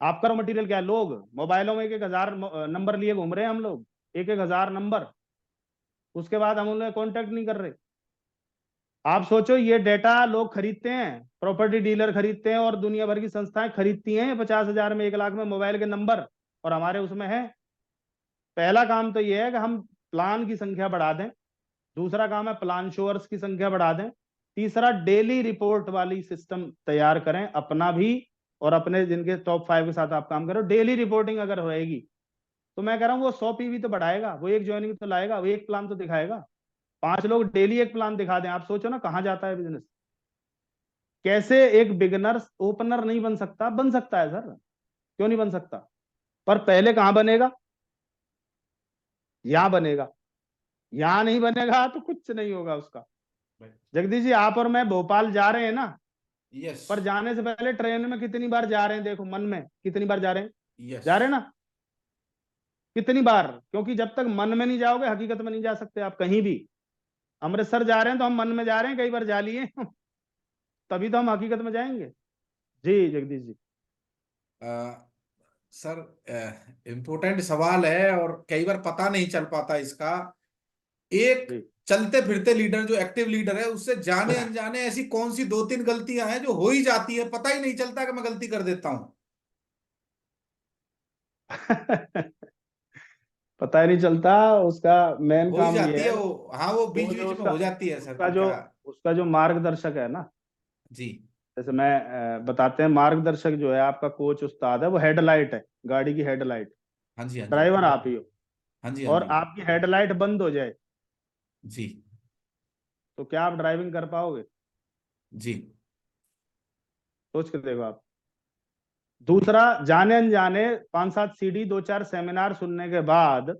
आपका रॉ मटेरियल क्या है? लोग मोबाइलों में 1,000 नंबर लिए घूम रहे हैं हम लोग, 1,000 नंबर, उसके बाद हम उन्हें कांटेक्ट नहीं कर रहे। आप सोचो ये डेटा लोग खरीदते हैं, प्रॉपर्टी डीलर खरीदते हैं और दुनिया भर की संस्थाएं खरीदती हैं 50,000 में, 1 लाख में मोबाइल के नंबर, और हमारे उसमें है। पहला काम तो ये है कि हम प्लान की संख्या बढ़ा दें, दूसरा काम है प्लान शोअर्स की संख्या बढ़ा दें, तीसरा डेली रिपोर्ट वाली सिस्टम तैयार करें अपना भी और अपने जिनके टॉप 5 के साथ आप काम करो। डेली रिपोर्टिंग अगर रहेगी तो मैं कह रहा हूँ वो 100 पीवी तो बढ़ाएगा, वो एक ज्वाइनिंग तो लाएगा, वो एक प्लान तो दिखाएगा। 5 लोग डेली एक प्लान दिखा दें, आप सोचो ना कहाँ जाता है बिजनेस। कैसे एक बिगिनर ओपनर नहीं बन सकता? बन सकता है सर, क्यों नहीं बन सकता? पर पहले कहां बनेगा? यहां बनेगा। यहां नहीं बनेगा तो कुछ नहीं होगा उसका। जगदीश जी, आप और मैं भोपाल जा रहे हैं ना, यस पर जाने से पहले ट्रेन में कितनी बार जा रहे हैं? देखो मन में कितनी बार जा रहे हैं? यस जा रहे हैं ना? कितनी बार? क्योंकि जब तक मन में नहीं जाओगे हकीकत में नहीं जा सकते आप कहीं भी। अमृतसर जा रहे हैं तो हम मन में जा रहे हैं, कई बार जा लिए तभी तो हम हकीकत में जाएंगे। जी जगदीश जी। सर, इम्पोर्टेंट सवाल है और कई बार पता नहीं चल पाता इसका। एक जी चलते फिरते लीडर जो एक्टिव लीडर है उससे जाने अनजाने ऐसी कौन सी 2-3 गलतियां हैं जो हो ही जाती है, पता ही नहीं चलता कि मैं गलती कर देता हूं। पता ही नहीं चलता। उसका मेन हो ही काम ये जाती है है कि वो, हाँ, वो बीच वो जो बीच में उसका हो जाती है सर उसका कि जो क्या। उसका जो मार्गदर्शक है ना, जी। जैसे मैं बताते हैं, मार्गदर्शक जो है आपका कोच उस्ताद है, वो हेडलाइट है, गाड़ी की हेडलाइट। हाँ जी, हाँ जी, ड्राइवर आप ही हो। हाँ जी, हाँ और जी। आपकी हेडलाइट बंद हो जाए जी। तो क्या आप ड्राइविंग कर पाओगे? जी। सोच के देखो आप। दूसरा, जाने अनजाने 5-7 सीडी 2-4 सेमिनार सुनने के बाद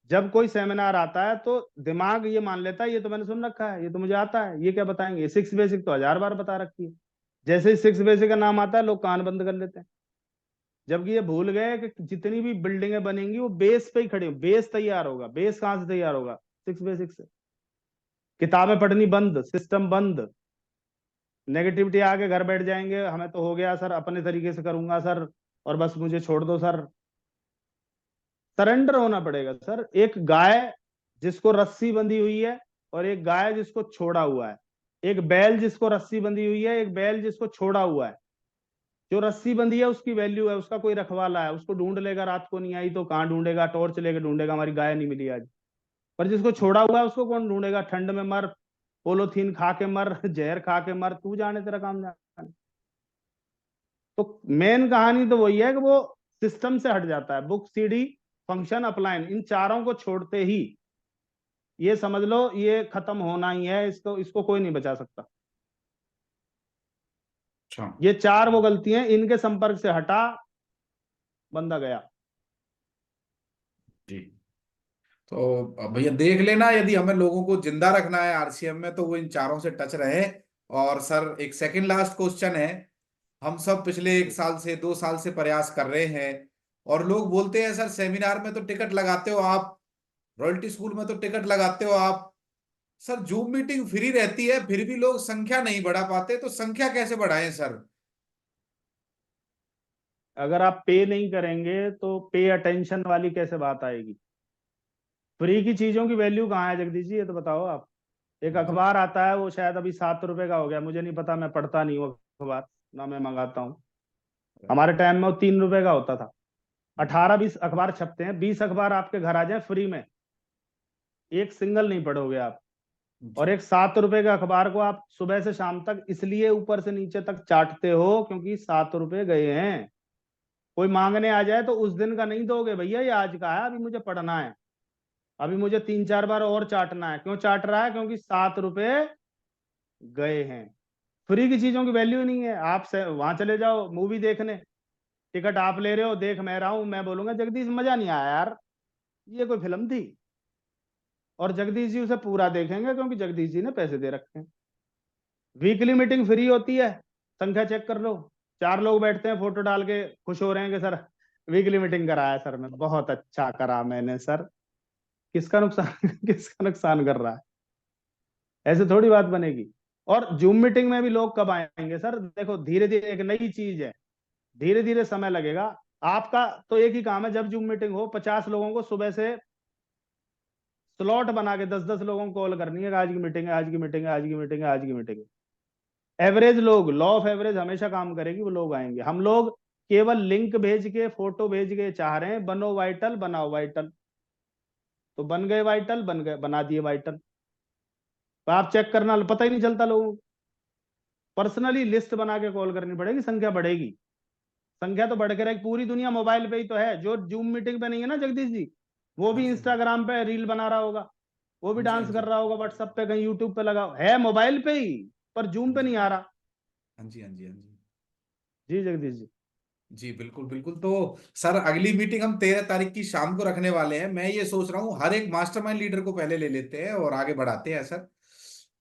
जब कोई सेमिनार आता है तो दिमाग ये मान लेता है ये तो मैंने सुन रखा है, ये तो मुझे आता है, ये क्या बताएंगे, 6 बेसिक तो 1000 बार बता रखी है। जैसे ही 6 बेसिक का नाम आता है लोग कान बंद कर लेते हैं। जबकि ये भूल गए कि जितनी भी बिल्डिंगें बनेंगी वो बेस पे ही खड़ी हो, बेस तैयार होगा। बेस कहाँ से तैयार होगा? 6 बेसिक से। किताबें पढ़नी बंद, सिस्टम बंद, नेगेटिविटी आके घर बैठ जाएंगे, हमें तो हो गया सर, अपने तरीके से करूंगा सर, और बस मुझे छोड़ दो सर। सरेंडर होना पड़ेगा सर। एक गाय जिसको रस्सी बंधी हुई है और एक गाय जिसको छोड़ा हुआ है, एक बैल जिसको रस्सी बंधी हुई है, एक बैल जिसको छोड़ा हुआ है। जो रस्सी बंधी है उसकी वैल्यू है, उसका कोई रखवाला है, उसको ढूंढ लेगा, रात को नहीं आई तो कहाँ ढूंढेगा, टॉर्च लेके ढूंढेगा, हमारी गाय नहीं मिली आज। पर जिसको छोड़ा हुआ है उसको कौन ढूंढेगा? ठंड में मर, पोलोथीन खा के मर, जहर खा के मर, तू जाने तेरा काम जाने। तो मेन कहानी तो वही है कि वो सिस्टम से हट जाता है। बुक, सीडी, फंक्शन, अपलाइन, इन चारों को छोड़ते ही ये समझ लो ये खत्म होना ही है, इसको इसको कोई नहीं बचा सकता। अच्छा। ये 4 वो गलतियां, इनके संपर्क से हटा, बंदा गया। जी। तो अब भैया देख लेना, यदि हमें लोगों को जिंदा रखना है आरसीएम में तो वो इन चारों से टच रहे। और सर, एक सेकंड लास्ट क्वेश्चन है। हम सब पिछले 1 साल से 2 साल से प्रयास कर रहे हैं और लोग बोलते हैं सर सेमिनार में तो टिकट लगाते हो आप, रॉयल्टी स्कूल में तो टिकट लगाते हो आप, सर जूम मीटिंग फ्री रहती है फिर भी लोग संख्या नहीं बढ़ा पाते, तो संख्या कैसे बढ़ाएं सर। अगर आप पे नहीं करेंगे तो पे अटेंशन वाली कैसे बात आएगी? फ्री की चीजों की वैल्यू कहाँ है जगदीश जी, ये तो बताओ आप। एक जी। अखबार आता है, वो शायद अभी 7 रुपए का हो गया, मुझे नहीं पता, मैं पढ़ता नहीं हूँ अखबार, ना मैं मंगाता हूँ। हमारे टाइम में वो 3 रुपए का होता था। 18-20 अखबार छपते हैं, 20 अखबार आपके घर आ जाए फ्री में, एक सिंगल नहीं पढ़ोगे आप। और जी। एक 7 रुपए के अखबार को आप सुबह से शाम तक इसलिए ऊपर से नीचे तक चाटते हो क्योंकि 7 रुपए गए हैं। कोई मांगने आ जाए तो उस दिन का नहीं दोगे भैया, ये आज का है, अभी मुझे पढ़ना है, अभी मुझे 3-4 बार और चाटना है। क्यों चाट रहा है? क्योंकि 7 रुपए गए हैं। फ्री की चीजों की वैल्यू नहीं है। आप से वहां चले जाओ मूवी देखने, टिकट आप ले रहे हो, देख मैं रहा हूं, मैं बोलूंगा जगदीश मजा नहीं आया यार, ये कोई फिल्म थी? और जगदीश जी उसे पूरा देखेंगे क्योंकि जगदीश जी ने पैसे दे रखे हैं। वीकली मीटिंग फ्री होती है, संख्या चेक कर लो, 4 लोग बैठते हैं, फोटो डाल के खुश हो रहे हैं कि सर वीकली मीटिंग कराया सर, मैं बहुत अच्छा करा मैंने सर। किसका नुकसान किसका नुकसान कर रहा है? ऐसे थोड़ी बात बनेगी। और जूम मीटिंग में भी लोग कब आएंगे सर? देखो धीरे धीरे, एक नई चीज है, धीरे धीरे समय लगेगा। आपका तो एक ही काम है, जब जूम मीटिंग हो 50 लोगों को सुबह से स्लॉट बना के 10-10 लोगों को कॉल करनी है, आज की मीटिंग है, आज की मीटिंग है, आज की मीटिंग है, आज की मीटिंग है। एवरेज लोग, लॉ ऑफ एवरेज हमेशा काम करेगी, वो लोग आएंगे। हम लोग केवल लिंक भेज के, फोटो भेज के चाह रहे हैं बनो वाइटल, बनाओ वाइटल, तो बन गए वाइटल, बन गए, बना दिए वाइटल। तो आप चेक करना, पता ही नहीं चलता लोगों को। पर्सनली लिस्ट बना के कॉल करनी पड़ेगी, संख्या बढ़ेगी। संख्या तो बढ़ के रहेगी, पूरी दुनिया मोबाइल पे ही तो है। जो जूम मीटिंग पे नहीं है ना जगदीश जी, वो हाँ भी जी, हाँ जी, इंस्टाग्राम पे रील बना रहा होगा, वो भी हाँ जी, हाँ डांस कर जी, रहा होगा, व्हाट्सएप पे कहीं, यूट्यूब पे लगा है, मोबाइल पे ही, पर जूम हाँ पे जी, नहीं आ रहा। हाँ जी, हाँ जी, हाँ जी, जी जगदीश जी। जी बिल्कुल बिल्कुल। तो सर अगली मीटिंग हम 13 तारीख की शाम को रखने वाले हैं। मैं ये सोच रहा हूँ हर एक मास्टरमाइंड लीडर को पहले ले लेते हैं और आगे बढ़ाते हैं सर।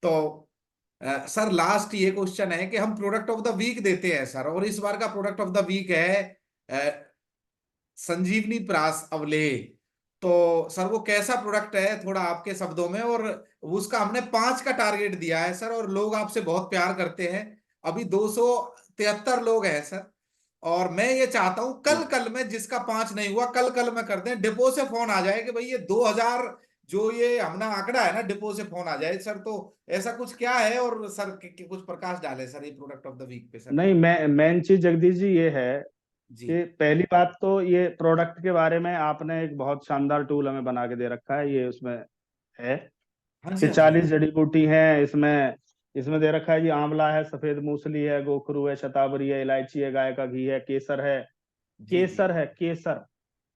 तो सर लास्ट ये क्वेश्चन है कि हम प्रोडक्ट ऑफ द वीक देते हैं सर, और इस बार का प्रोडक्ट ऑफ द वीक है संजीवनी प्रास अवलेह। तो सर वो कैसा प्रोडक्ट है, थोड़ा आपके शब्दों में। और उसका हमने 5 का टारगेट दिया है सर, और लोग आपसे बहुत प्यार करते हैं। अभी 273 लोग हैं सर। और मैं ये चाहता हूं कल कल में, जिसका 5 नहीं हुआ कल कल में कर दें, डिपो से फोन आ जाए कि भाई ये 2000 जो ये हमने आंकड़ा है ना, डिपो से फोन आ जाए सर। तो ऐसा कुछ क्या है, और सर कुछ प्रकाश डाले सर ये प्रोडक्ट ऑफ द वीक पे सर। नहीं, मैं मेन चीज जगदीश जी ये है जी कि पहली बात तो ये प्रोडक्ट के बारे में आपने एक बहुत शानदार टूल हमें बना के दे रखा है, ये उसमें है हाँ जी, कि हाँ जी, हाँ 40 जी, जड़ी बूटी है इसमें। इसमें दे रखा है जी, आंवला है, सफेद मूसली है, गोखरू है, शतावरी है, इलायची है, गाय का घी है, केसर है, जी जी केसर है, केसर,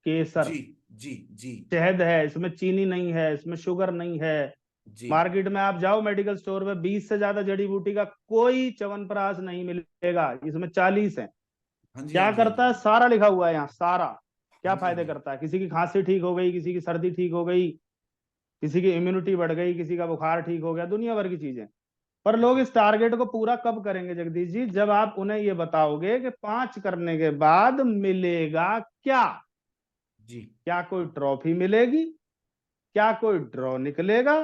केसर, जी जी जी शहद है, इसमें चीनी नहीं है, इसमें शुगर नहीं है। जी। मार्केट में आप जाओ मेडिकल स्टोर में, 20 से ज्यादा जड़ी बूटी का कोई च्यवनप्राश नहीं मिलेगा, इसमें 40 है। हाँ जी, हाँ क्या जी, हाँ जी, करता है? सारा लिखा हुआ है यहाँ, सारा। क्या हाँ जी, हाँ फायदे जी, करता है? किसी की खांसी ठीक हो गई, किसी की सर्दी ठीक हो गई, किसी की इम्यूनिटी बढ़ गई, किसी का बुखार ठीक हो गया, दुनिया भर की चीजें। पर लोग जी इस टारगेट को पूरा कब करेंगे जगदीश जी? जब आप उन्हें ये बताओगे कि 5 करने के बाद मिलेगा क्या। जी क्या कोई ट्रॉफी मिलेगी? क्या कोई ड्रॉ निकलेगा?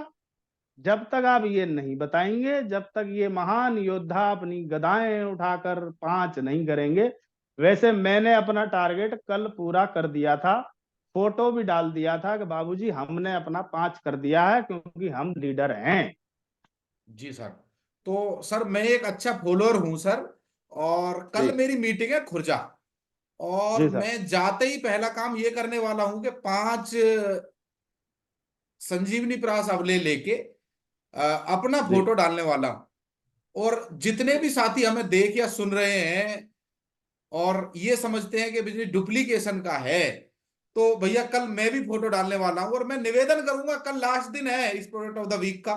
जब तक आप ये नहीं बताएंगे, जब तक ये महान योद्धा अपनी गदाएं उठाकर 5 नहीं करेंगे। वैसे मैंने अपना टारगेट कल पूरा कर दिया था, फोटो भी डाल दिया था कि बाबूजी हमने अपना 5 कर दिया है, क्योंकि हम लीडर हैं। जी सर। तो सर मैं एक अच्छा फॉलोअर हूं सर, और जी कल मेरी मीटिंग है खुर्जा। और जी सर। मैं जाते ही पहला काम ये करने वाला हूं कि 5 संजीवनी प्रास अवले लेके अपना जी फोटो डालने वाला हूं। और जितने भी साथी हमें देख या सुन रहे हैं और ये समझते हैं कि बिजली डुप्लीकेशन का है, तो भैया कल मैं भी फोटो डालने वाला हूं। और मैं निवेदन करूंगा, कल लास्ट दिन है इस प्रोडक्ट ऑफ द वीक का,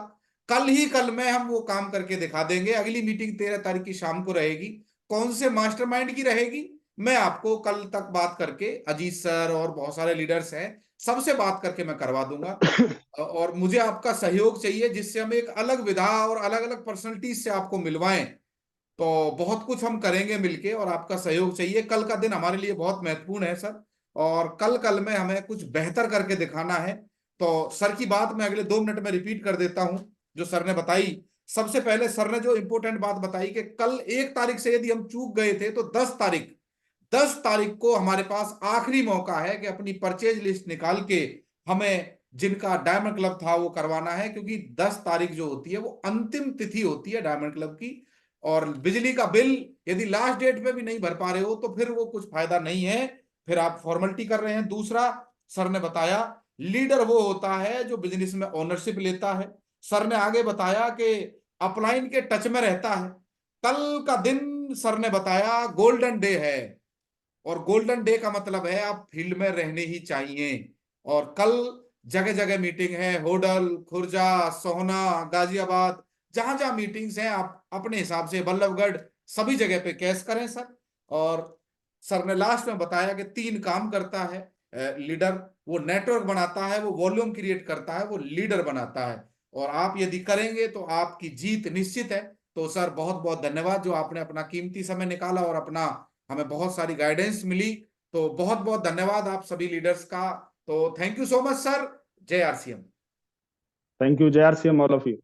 कल ही कल में हम वो काम करके दिखा देंगे। अगली मीटिंग 13 तारीख की शाम को रहेगी। कौन से मास्टरमाइंड की रहेगी, मैं आपको कल तक बात करके, अजीत सर और बहुत सारे लीडर्स हैं, सबसे बात करके मैं करवा दूंगा। और मुझे आपका सहयोग चाहिए, जिससे हम एक अलग विधा और अलग अलग पर्सनलिटीज से आपको मिलवाएं। तो बहुत कुछ हम करेंगे मिलके, और आपका सहयोग चाहिए। कल का दिन हमारे लिए बहुत महत्वपूर्ण है सर, और कल कल में हमें कुछ बेहतर करके दिखाना है। तो सर की बात मैं अगले 2 मिनट में रिपीट कर देता हूं, जो सर ने बताई। सबसे पहले सर ने जो इंपॉर्टेंट बात बताई कि कल 1 तारीख से यदि हम चूक गए थे, तो 10 तारीख को हमारे पास आखिरी मौका है कि अपनी परचेज लिस्ट निकाल के हमें जिनका डायमंड क्लब था वो करवाना है। क्योंकि 10 तारीख जो होती है वो अंतिम तिथि होती है डायमंड क्लब की। और बिजली का बिल यदि लास्ट डेट पे भी नहीं भर पा रहे हो, तो फिर वो कुछ फायदा नहीं है, फिर आप फॉर्मेलिटी कर रहे हैं। दूसरा, सर ने बताया लीडर वो होता है जो बिजनेस में ओनरशिप लेता है। सर ने आगे बताया कि अपलाइन के टच में रहता है। कल का दिन सर ने बताया गोल्डन डे है। और गोल्डन डे का मतलब है आप फील्ड में रहने ही चाहिए। और कल जगह जगह मीटिंग है, होडल, खुर्जा, सोहना, गाजियाबाद, जहां जहां मीटिंग्स हैं आप अपने हिसाब से, बल्लभगढ़, सभी जगह पे कैश करें सर। और सर ने लास्ट में बताया कि 3 काम करता है लीडर, वो नेटवर्क बनाता है, वो वॉल्यूम क्रिएट करता है, वो लीडर बनाता है। और आप यदि करेंगे तो आपकी जीत निश्चित है। तो सर बहुत बहुत धन्यवाद, जो आपने अपना कीमती समय निकाला और अपना हमें बहुत सारी गाइडेंस मिली। तो बहुत बहुत धन्यवाद आप सभी लीडर्स का। तो thank you so much sir. जय आरसीएम। थैंक यू, जय R C M all of you.